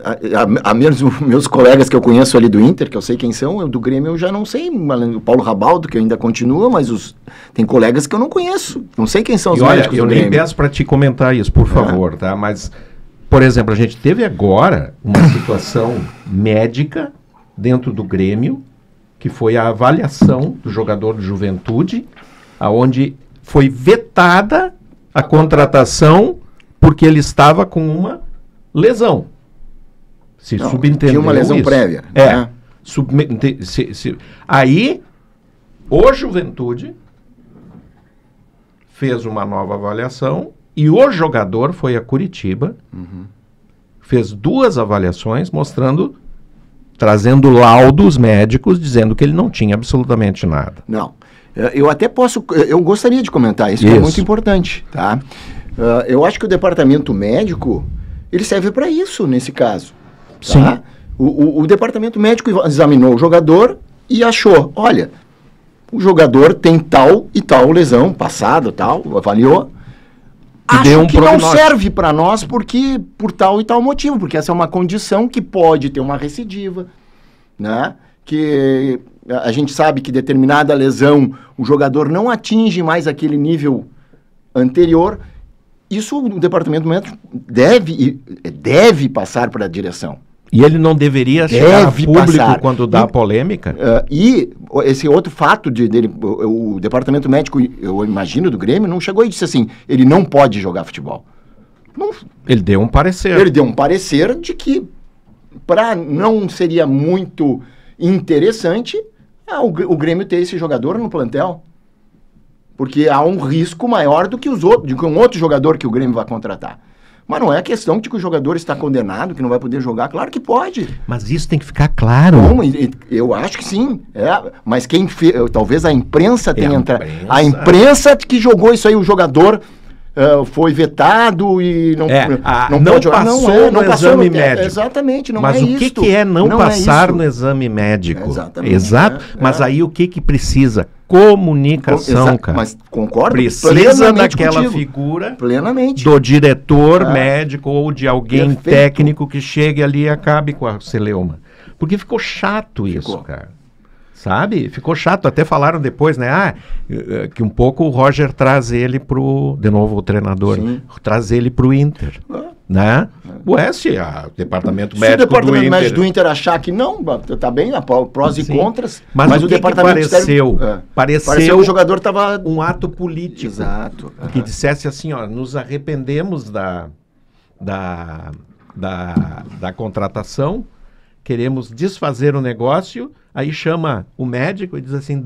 A menos meus colegas que eu conheço ali do Inter, que eu sei quem são, do Grêmio eu já não sei. O Paulo Rabaldo, que ainda continua, mas tem colegas que eu não conheço. Não sei quem são os médicos do Grêmio. Eu nem peço para te comentar isso, por favor, tá? Mas, por exemplo, a gente teve agora uma situação médica dentro do Grêmio, que foi a avaliação do jogador de Juventude, aonde foi vetada a contratação porque ele estava com uma lesão. Se subentendeu tinha uma lesão isso. prévia. Né? Aí, o Juventude fez uma nova avaliação e o jogador foi a Curitiba, fez 2 avaliações trazendo laudos médicos dizendo que ele não tinha absolutamente nada. Não. Eu gostaria de comentar isso, que é muito importante, tá? Eu acho que o departamento médico, ele serve para isso, nesse caso. Sim. Tá? O departamento médico examinou o jogador e achou, olha, o jogador tem tal e tal lesão passada, tal, avaliou. Acho que não serve para nós porque por tal e tal motivo, porque essa é uma condição que pode ter uma recidiva, né? Que a gente sabe que determinada lesão o jogador não atinge mais aquele nível anterior. Isso o departamento médico deve passar para a direção. E ele não deveria chegar a público quando dá polêmica? E esse outro fato o departamento médico, eu imagino, do Grêmio, não chegou e disse assim, ele não pode jogar futebol. Não, ele deu um parecer. Ele deu um parecer de que não seria muito interessante o Grêmio ter esse jogador no plantel. Porque há um risco maior do que um outro jogador que o Grêmio vai contratar. Mas não é a questão de que o jogador está condenado, que não vai poder jogar. Claro que pode. Mas isso tem que ficar claro. Bom, eu acho que sim. Mas quem fez... Talvez a imprensa tenha entrado. A imprensa que jogou isso aí, o jogador foi vetado e não pode jogar. Não passou no médico. Exatamente, não mas é isso. Mas o que é não passar no exame médico? Exatamente. Exato. Mas aí o que precisa? Comunicação, cara. Mas concordo precisa daquela contigo. Figura plenamente do diretor médico ou de alguém técnico que chegue ali e acabe com a celeuma. Porque ficou chato isso, cara. sabe? Ficou chato, até falaram depois, né? Que um pouco o Roger traz ele de novo o treinador, traz ele pro Inter, né? O departamento médico se o departamento médico do Inter achar que não, tá bem, prós e contras, mas o departamento pareceu que o jogador estava um ato político. Exato. Que dissesse assim, ó, nos arrependemos da contratação, queremos desfazer o negócio, aí chama o médico e diz assim,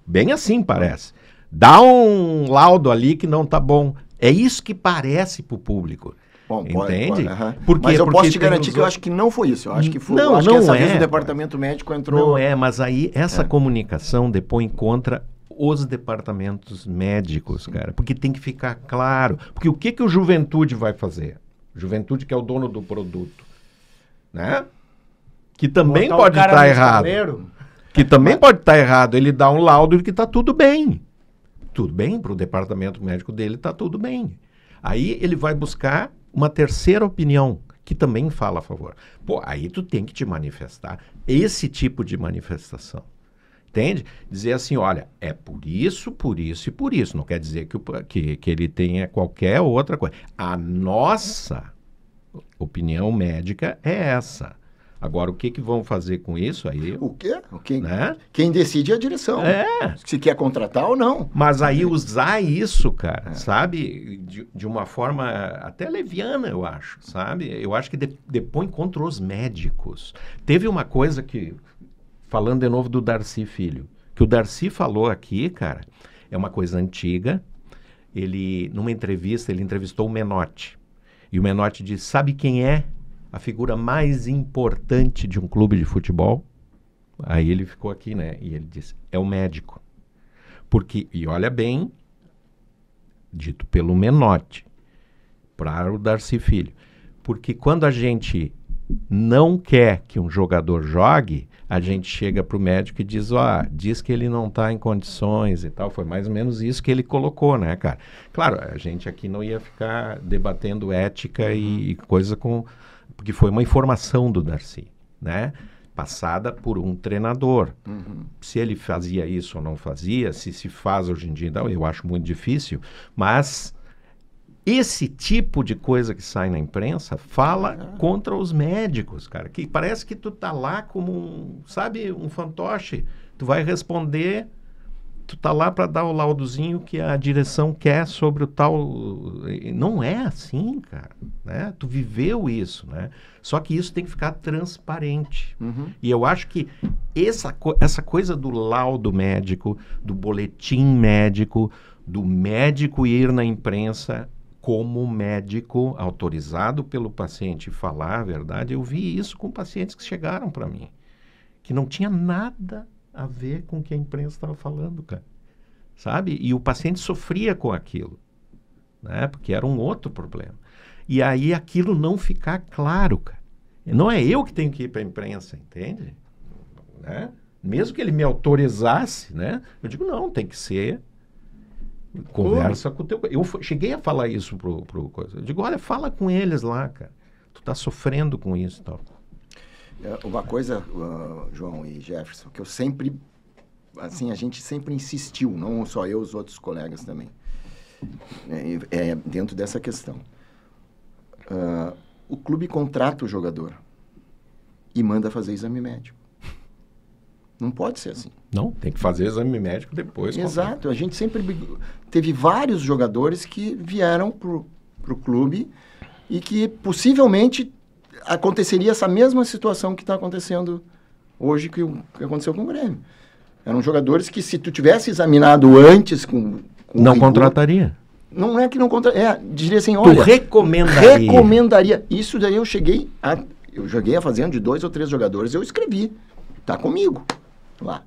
bem assim parece, dá um laudo ali que não tá bom. É isso que parece pro público. Bom, entende? Mas eu posso te garantir que eu acho que não foi isso. Eu acho que foi. Não, acho que essa é. vez o departamento médico entrou. Não é, mas aí essa comunicação depõe contra os departamentos médicos, cara. Porque tem que ficar claro. Porque o que o Juventude vai fazer? Juventude que é o dono do produto, né? Que também pode estar errado. Que também pode estar errado. Ele dá um laudo de que está tudo bem. Tudo bem, para o departamento médico dele está tudo bem. Aí ele vai buscar uma terceira opinião, que também fala a favor. Pô, aí tu tem que te manifestar. Esse tipo de manifestação. Entende? Dizer assim, olha, é por isso e por isso. Não quer dizer que ele tenha qualquer outra coisa. A nossa opinião médica é essa. Agora, o que vão fazer com isso aí? O quê? Né? Quem decide é a direção. Se quer contratar ou não. Mas aí usar isso, cara, sabe? De uma forma até leviana, eu acho, sabe? Eu acho que depõe contra os médicos. Teve uma coisa que, falando de novo do Darcy Filho, que o Darcy falou aqui, cara, é uma coisa antiga. Numa entrevista, ele entrevistou o Menotti. E o Menotti disse, sabe quem é a figura mais importante de um clube de futebol? Aí ele ficou aqui, né? E ele disse, é o médico. Porque, e olha bem, dito pelo Menotti, para o Darcy Filho. Porque quando a gente não quer que um jogador jogue, a gente chega para o médico e diz, diz que ele não está em condições e tal. Foi mais ou menos isso que ele colocou, né, cara? Claro, a gente aqui não ia ficar debatendo ética e coisa porque foi uma informação do Darcy, né? Passada por um treinador. Se ele fazia isso ou não fazia, se faz hoje em dia, não, eu acho muito difícil, mas esse tipo de coisa que sai na imprensa fala contra os médicos, cara, que parece que tu tá lá como um fantoche, tu vai responder, tu tá lá para dar o laudozinho que a direção quer sobre o tal. Não é assim, cara, né? Tu viveu isso, né? Só que isso tem que ficar transparente. E eu acho que essa coisa do laudo médico, do boletim médico, do médico ir na imprensa como médico autorizado pelo paciente falar a verdade, eu vi isso com pacientes que chegaram para mim, que não tinha nada a ver com o que a imprensa estava falando, cara, sabe? E o paciente sofria com aquilo, né? Porque era um outro problema. E aí aquilo não ficar claro, cara. Não é eu que tenho que ir para a imprensa, entende? Né? Mesmo que ele me autorizasse, né? Eu digo, não, tem que ser conversa com o teu... Eu cheguei a falar isso pro coisa. Eu digo, olha, fala com eles lá, cara. Tu tá sofrendo com isso e tal. Uma coisa, João e Jefferson, que eu sempre, assim, a gente sempre insistiu, não só eu, os outros colegas também, dentro dessa questão. O clube contrata o jogador e manda fazer exame médico. Não pode ser assim. Não, tem que fazer exame médico depois. Exato. A gente sempre teve vários jogadores que vieram pro clube e que possivelmente aconteceria essa mesma situação que está acontecendo hoje, que aconteceu com o Grêmio. Eram jogadores que, se tu tivesse examinado antes com não rigor, contrataria. Não é que não contrataria. Diria assim, olha... Tu recomendaria. Recomendaria. Isso daí eu joguei a fazenda de 2 ou 3 jogadores, eu escrevi. Tá comigo. Lá.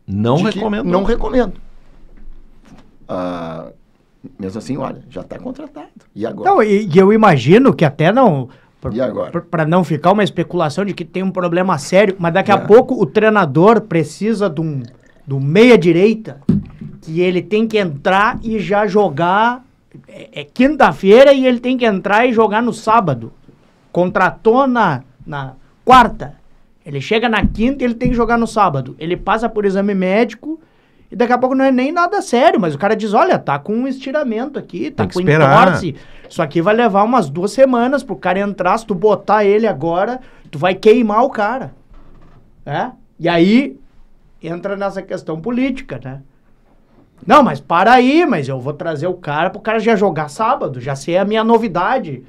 Não recomendo. Não recomendo. Mesmo assim, olha, já está contratado. E agora? Não, e eu imagino que até não... E agora? Para não ficar uma especulação de que tem um problema sério, mas daqui a pouco o treinador precisa do meia-direita, que ele tem que entrar e já jogar... É quinta-feira e ele tem que entrar e jogar no sábado. Contratou na quarta. Ele chega na quinta e ele tem que jogar no sábado. Ele passa por exame médico e daqui a pouco não é nem nada sério, mas o cara diz, olha, tá com um estiramento aqui, tá com entorse. Isso aqui vai levar umas 2 semanas pro cara entrar, se tu botar ele agora, tu vai queimar o cara. E aí entra nessa questão política, né? Não, mas para aí, mas eu vou trazer o cara pro cara já jogar sábado, já ser a minha novidade.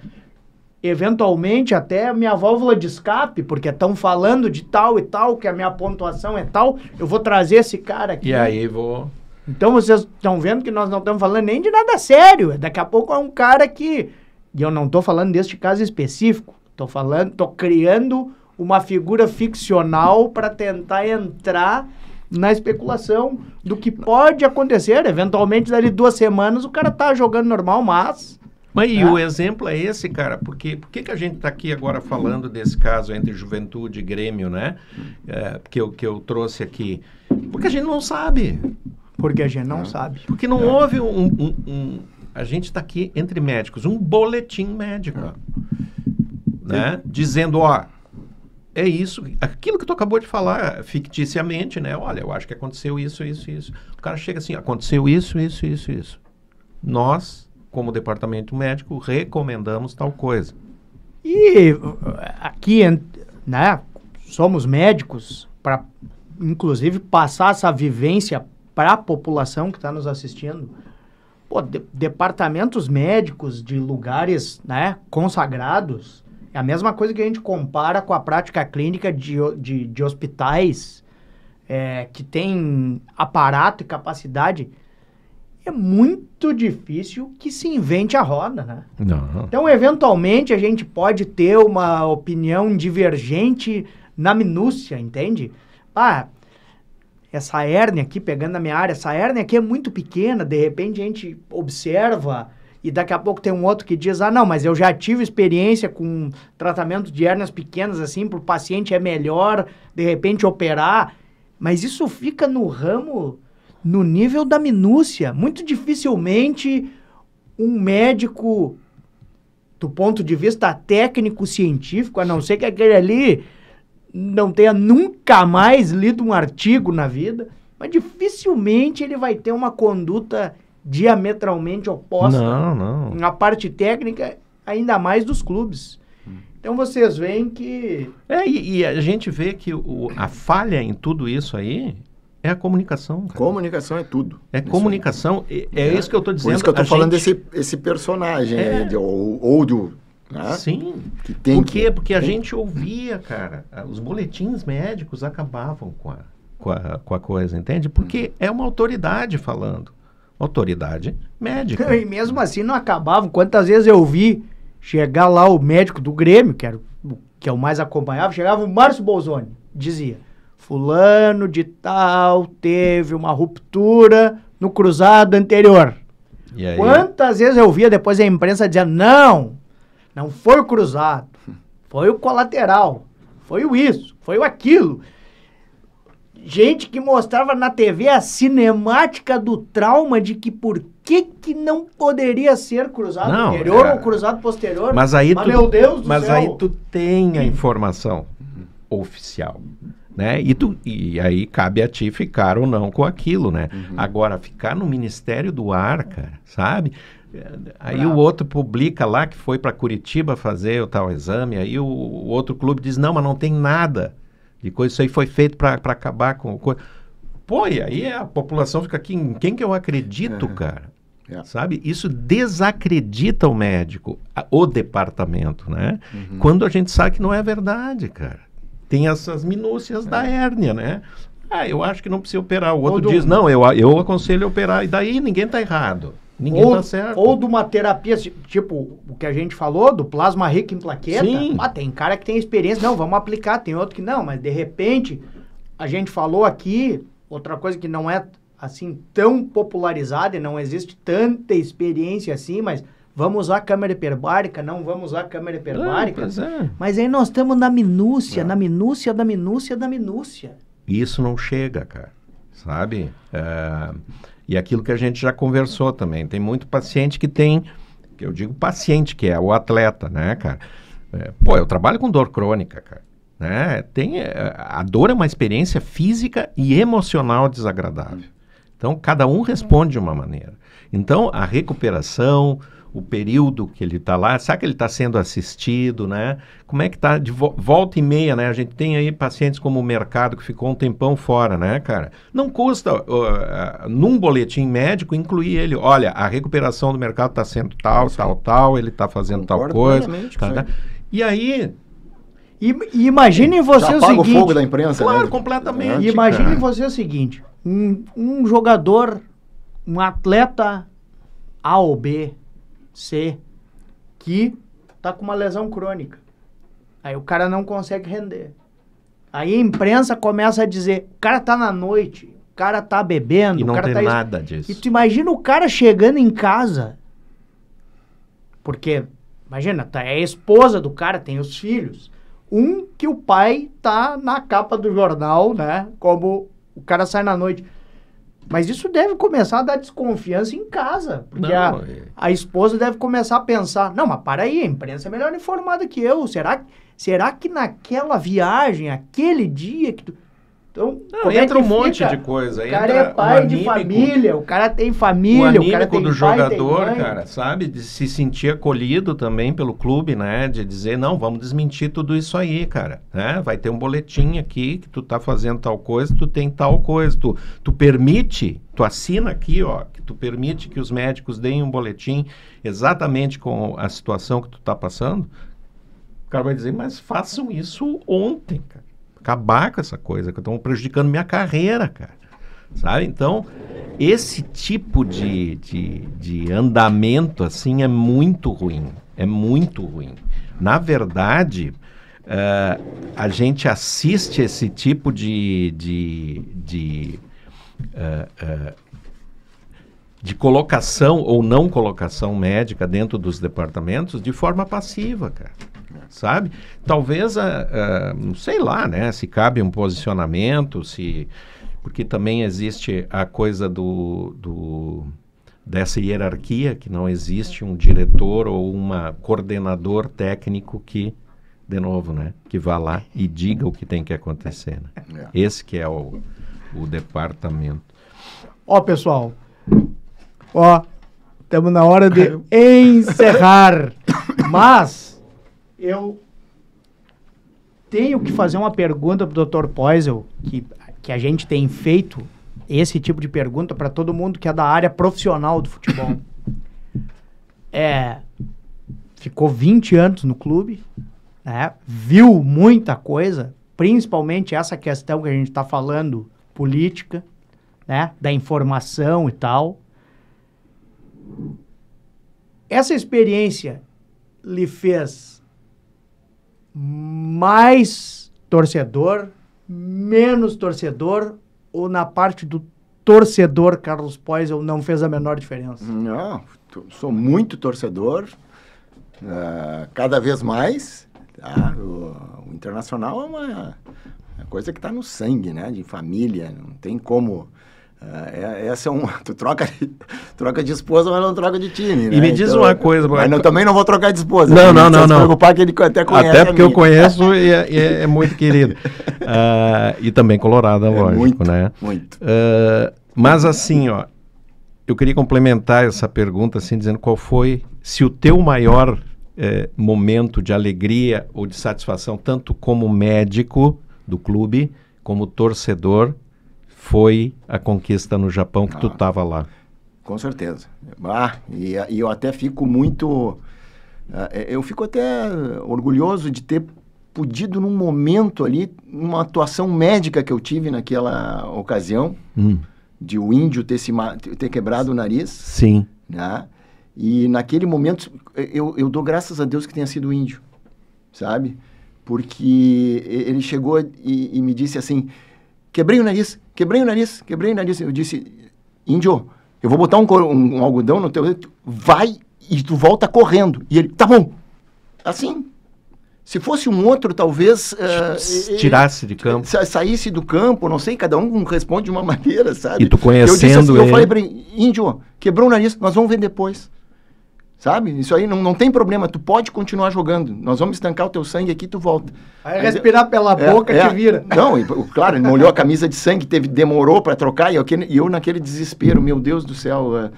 Eventualmente até a minha válvula de escape, porque estão falando de tal e tal, que a minha pontuação é tal, eu vou trazer esse cara aqui. E aí vou... Então vocês estão vendo que nós não estamos falando nem de nada sério. Daqui a pouco é um cara que... E eu não estou falando deste caso específico. Estou criando uma figura ficcional para tentar entrar na especulação do que pode acontecer. Eventualmente, dali 2 semanas, o cara tá jogando normal, mas... E o exemplo é esse, cara. Por que a gente está aqui agora falando desse caso entre Juventude e Grêmio, né? Que eu trouxe aqui. Porque a gente não sabe. Porque a gente não sabe. Porque não houve a gente está aqui entre médicos, um boletim médico, né? Dizendo, ó, é isso, aquilo que tu acabou de falar, ficticiamente, né? Olha, eu acho que aconteceu isso. O cara chega assim, aconteceu isso. Nós, como departamento médico, recomendamos tal coisa. E aqui, né, somos médicos para, inclusive, passar essa vivência para a população que está nos assistindo. Pô, departamentos médicos de lugares, né, consagrados, é a mesma coisa que a gente compara com a prática clínica de hospitais que tem aparato e capacidade. É muito difícil que se invente a roda, né? Não. Então, eventualmente, a gente pode ter uma opinião divergente na minúcia, entende? Essa hérnia aqui, pegando na minha área, essa hérnia aqui é muito pequena, de repente a gente observa e daqui a pouco tem um outro que diz, não, mas eu já tive experiência com tratamento de hérnias pequenas, assim, para o paciente é melhor, de repente, operar. Mas isso fica no ramo, no nível da minúcia. Muito dificilmente um médico, do ponto de vista técnico-científico, a não ser que aquele ali não tenha nunca mais lido um artigo na vida, mas dificilmente ele vai ter uma conduta diametralmente oposta. Não. Na parte técnica, ainda mais dos clubes. Então vocês veem que... E a gente vê que a falha em tudo isso aí é a comunicação. Cara. Comunicação é tudo. É comunicação. É isso que eu estou dizendo. Por isso que eu estou falando desse personagem aí, ou do... Sim. Por quê? Porque a gente ouvia, cara, os boletins médicos acabavam com a coisa, entende? Porque é uma autoridade falando. Autoridade médica. E mesmo assim não acabavam. Quantas vezes eu vi chegar lá o médico do Grêmio, que eu mais acompanhava, chegava o Márcio Bolzoni, dizia, fulano de tal teve uma ruptura no cruzado anterior. E aí? Quantas vezes eu via depois a imprensa dizendo, não foi o cruzado, foi o colateral, foi o isso, foi o aquilo. Gente que mostrava na TV a cinemática do trauma de que por que não poderia ser cruzado anterior ou cruzado posterior. Mas aí meu Deus do céu. Aí tu tem a informação oficial, né? E aí cabe a ti ficar ou não com aquilo, né? Agora, ficar no Ministério do Ar, cara, sabe? Aí o outro publica lá que foi para Curitiba fazer o tal exame, aí o outro clube diz, não, mas não tem nada de coisa, isso aí foi feito para acabar com coisa. Pô, e aí a população fica aqui, em quem que eu acredito, cara? Sabe? Isso desacredita o médico, o departamento, né? Quando a gente sabe que não é verdade, cara. Tem essas minúcias da hérnia, né? Eu acho que não precisa operar. O outro diz, não, eu aconselho a operar. E daí ninguém tá errado. Ninguém tá certo. Ou de uma terapia, tipo, o que a gente falou, do plasma rico em plaqueta. Sim. Tem cara que tem experiência, não, vamos aplicar. Tem outro que não, mas de repente, a gente falou aqui, outra coisa que não é, assim, tão popularizada e não existe tanta experiência assim, mas vamos usar câmera hiperbárica, não vamos usar câmera hiperbárica. Mas aí nós estamos na minúcia, na minúcia da minúcia da minúcia. Isso não chega, cara, sabe? E aquilo que a gente já conversou também. Tem muito paciente que tem, eu digo paciente, que é o atleta, né, cara? Eu trabalho com dor crônica, cara. né? A dor é uma experiência física e emocional desagradável. Então, cada um responde de uma maneira. Então, a recuperação, o período que ele está lá, será que ele está sendo assistido, né? Como é que está de volta e meia, né? A gente tem aí pacientes como o Mercado que ficou um tempão fora, né, cara? Não custa, num boletim médico, incluir ele. Olha, a recuperação do Mercado está sendo tal, ele está fazendo tal coisa. Tá. E aí... Imaginem você o seguinte... o fogo da imprensa, claro, né? completamente. Imaginem você o seguinte, um jogador, um atleta A ou B, C, que tá com uma lesão crônica. Aí o cara não consegue render. Aí a imprensa começa a dizer, o cara tá na noite, o cara tá bebendo. E não o cara tem tá nada disso. E tu imagina o cara chegando em casa, porque, imagina, é a esposa do cara, tem os filhos. Que o pai tá na capa do jornal, né, como o cara sai na noite. Mas isso deve começar a dar desconfiança em casa. Porque a esposa deve começar a pensar, não, mas para aí, a imprensa é melhor informada que eu. Será que naquela viagem, aquele dia que tu... Então, entra um monte de coisa. O cara é pai de família, o cara tem família, o cara tem do pai, jogador, tem mãe. cara, sabe? De se sentir acolhido também pelo clube, né? De dizer, não, vamos desmentir tudo isso aí, cara. Né? Vai ter um boletim aqui que tu tá fazendo tal coisa, tu tem tal coisa. Tu permite, tu assina aqui, ó, que tu permite que os médicos deem um boletim exatamente com a situação que tu tá passando. O cara vai dizer, mas façam isso ontem, cara. Acabar com essa coisa, que estão prejudicando minha carreira, cara. Sabe? Então, esse tipo de andamento, assim, é muito ruim. É muito ruim. Na verdade, a gente assiste esse tipo de colocação ou não colocação médica dentro dos departamentos de forma passiva, cara. Sabe? Talvez, sei lá, né? Se cabe um posicionamento, porque também existe a coisa dessa hierarquia, que não existe um diretor ou coordenador técnico que, de novo, né? Que vá lá e diga o que tem que acontecer. Né? Esse que é o departamento. Pessoal, estamos na hora de encerrar, mas... Eu tenho que fazer uma pergunta para o Dr. Poisel, que a gente tem feito esse tipo de pergunta para todo mundo que é da área profissional do futebol. Ficou 20 anos no clube, né? Viu muita coisa, principalmente essa questão que a gente está falando, política, né? Da informação e tal. Essa experiência lhe fez mais torcedor, menos torcedor, ou na parte do torcedor, Carlos Poisel não fez a menor diferença? Não, sou muito torcedor, cada vez mais. Tá? O Internacional é uma coisa que está no sangue, né? De família, não tem como... essa é tu troca de esposa, mas não troca de time, né? E me diz uma coisa... Mas também não vou trocar de esposa. Não. Se preocupar que ele até conhece. Até porque eu conheço e é muito querido. E também colorada, lógico, muito, né? Muito. Mas assim, eu queria complementar essa pergunta assim, dizendo qual foi, se o teu maior momento de alegria ou de satisfação, tanto como médico do clube, como torcedor, foi a conquista no Japão, que tu estava lá. Com certeza. E eu até fico muito... eu fico até orgulhoso de ter podido, num momento ali, uma atuação médica que eu tive naquela ocasião, de o Índio ter quebrado o nariz. Sim. Né? E naquele momento, eu dou graças a Deus que tenha sido o Índio, sabe? Porque ele chegou e me disse assim... Quebrei o nariz. Eu disse, Índio, eu vou botar um algodão no teu dedo, vai e tu volta correndo. E ele, tá bom. Assim. Se fosse um outro, talvez... tirasse de campo. Saísse do campo, não sei, cada um responde de uma maneira, sabe? E tu conhecendo eu falei pra ele, Índio, quebrou o nariz, nós vamos ver depois. sabe? Isso aí não tem problema, tu pode continuar jogando. Nós vamos estancar o teu sangue aqui, tu volta. Aí respirar pela boca que vira. Não, claro, ele molhou a camisa de sangue, demorou para trocar, e eu naquele desespero, meu Deus do céu,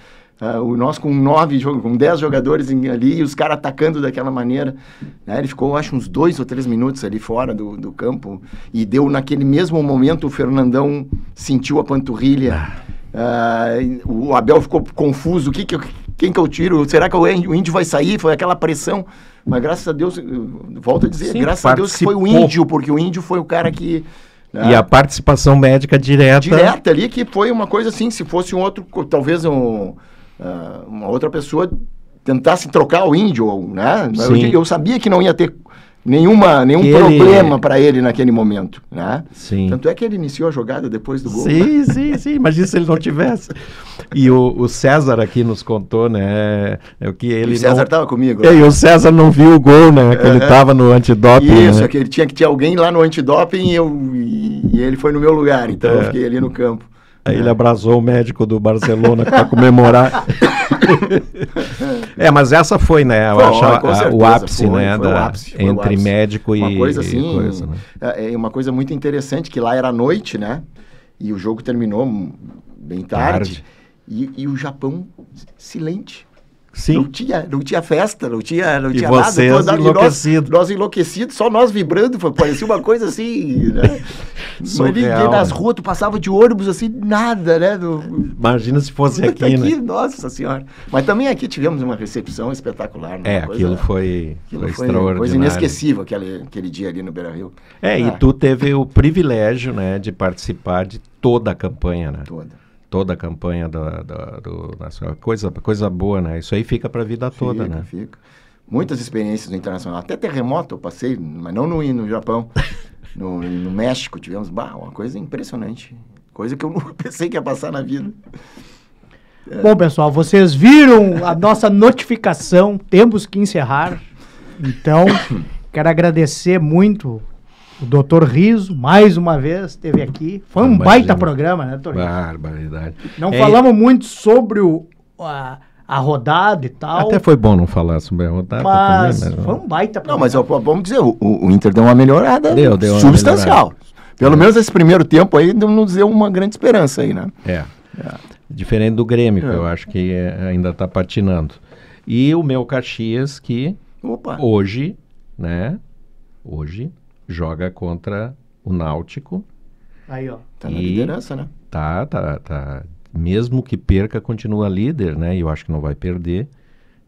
nós com 10 jogadores ali, e os caras atacando daquela maneira, né? Ele ficou, acho, uns 2 ou 3 minutos ali fora do campo, e deu naquele mesmo momento, o Fernandão sentiu a panturrilha, o Abel ficou confuso, quem que eu tiro? Será que o Índio vai sair? Foi aquela pressão, mas graças a Deus, volto a dizer, sim, graças a Deus que foi o Índio, porque o Índio foi o cara que... E a participação médica direta ali, que foi uma coisa assim, se fosse um outro, talvez uma outra pessoa tentasse trocar o Índio, né? Eu sabia que não ia ter nenhum problema para ele naquele momento, né? Sim. Tanto é que ele iniciou a jogada depois do gol. Sim. Imagina se ele não tivesse. E o César aqui nos contou, né? O César estava comigo. E o César não viu o gol, né? Que ele estava no antidoping. Isso, que ele tinha que ter alguém lá no antidoping e ele foi no meu lugar, então eu fiquei ali no campo. Aí ele abraçou o médico do Barcelona para comemorar. Mas essa foi, né? Eu acho o ápice, né? Entre médico e uma coisa assim, né? É uma coisa muito interessante, que lá era noite, né? E o jogo terminou bem tarde. E o Japão silente. Sim. Não tinha festa, não tinha vocês nada. Enlouquecidos. Nós enlouquecidos, só nós vibrando, parecia uma coisa assim, né? Ninguém nas ruas, tu passava de ônibus assim, nada, né? Imagina se fosse aqui, né? Nossa Senhora. Mas também aqui tivemos uma recepção espetacular. Né? Aquilo foi extraordinário. Coisa inesquecível aquele dia ali no Beira-Rio. E tu teve o privilégio, né, de participar de toda a campanha, né? Toda a campanha do Nacional. Coisa boa, né? Isso aí fica para a vida toda, né? Fica. Muitas experiências no Internacional. Até terremoto eu passei, mas não no Japão. No México tivemos uma coisa impressionante. Coisa que eu nunca pensei que ia passar na vida. Bom, pessoal, vocês viram a nossa notificação. Temos que encerrar. Então, quero agradecer muito o Dr. Riso, mais uma vez, esteve aqui. Foi um baita programa, né, Dr. Riso? Barbaridade. Não falamos muito sobre a rodada e tal. Até foi bom não falar sobre a rodada. Mas foi um baita programa. Não, mas vamos dizer, o Inter deu uma melhorada deu substancial. Uma melhorada. Pelo menos esse primeiro tempo aí nos deu uma grande esperança aí, né? Diferente do Grêmio, que eu acho que ainda está patinando. E o meu Caxias, que hoje, né? Hoje joga contra o Náutico. Aí, ó. Tá na liderança, né? Tá. Mesmo que perca, continua líder, né? E eu acho que não vai perder.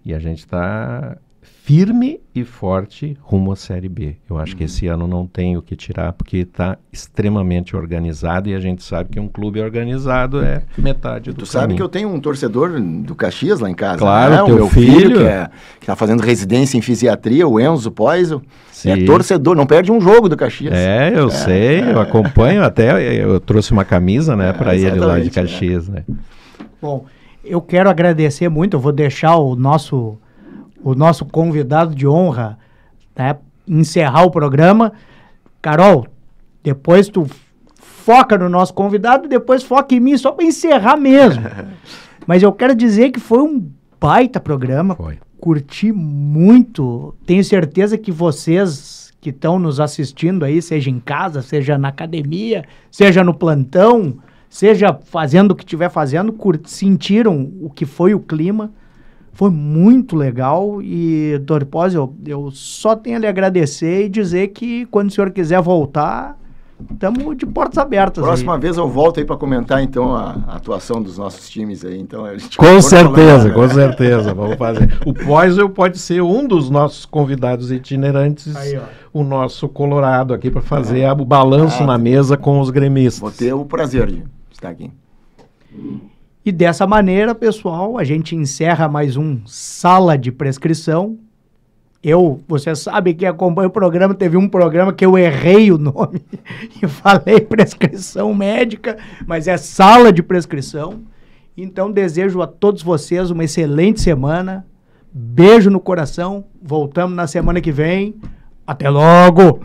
E a gente tá firme e forte rumo à Série B. Eu acho que esse ano não tem o que tirar, porque está extremamente organizado, e a gente sabe que um clube organizado é metade do caminho. Tu sabe que eu tenho um torcedor do Caxias lá em casa. Claro, né? teu o meu filho que está fazendo residência em fisiatria, o Enzo Poiso. Sim. É torcedor, não perde um jogo do Caxias. Eu sei, eu acompanho, até eu trouxe uma camisa, né, para ele lá de Caxias, né. Bom, eu quero agradecer muito, eu vou deixar o nosso convidado de honra, né, encerrar o programa. Carol, depois tu foca no nosso convidado, depois foca em mim, só para encerrar mesmo. Mas eu quero dizer que foi um baita programa. Foi. Curti muito. Tenho certeza que vocês que estão nos assistindo aí, seja em casa, seja na academia, seja no plantão, seja fazendo o que estiver fazendo, sentiram o que foi o clima. Foi muito legal e, Dr. Poiso, eu só tenho a lhe agradecer e dizer que quando o senhor quiser voltar, estamos de portas abertas. Próxima vez eu volto aí para comentar, então, a atuação dos nossos times aí. Então, a gente com certeza, vamos fazer. O Poiso pode ser um dos nossos convidados itinerantes, aí, o nosso Colorado aqui, para fazer o balanço na mesa com os gremistas. Vou ter o prazer de estar aqui. E dessa maneira, pessoal, a gente encerra mais um Sala de Prescrição. Você sabe que acompanha o programa, teve um programa que eu errei o nome e falei prescrição médica, mas é Sala de Prescrição. Então, desejo a todos vocês uma excelente semana. Beijo no coração. Voltamos na semana que vem. Até logo!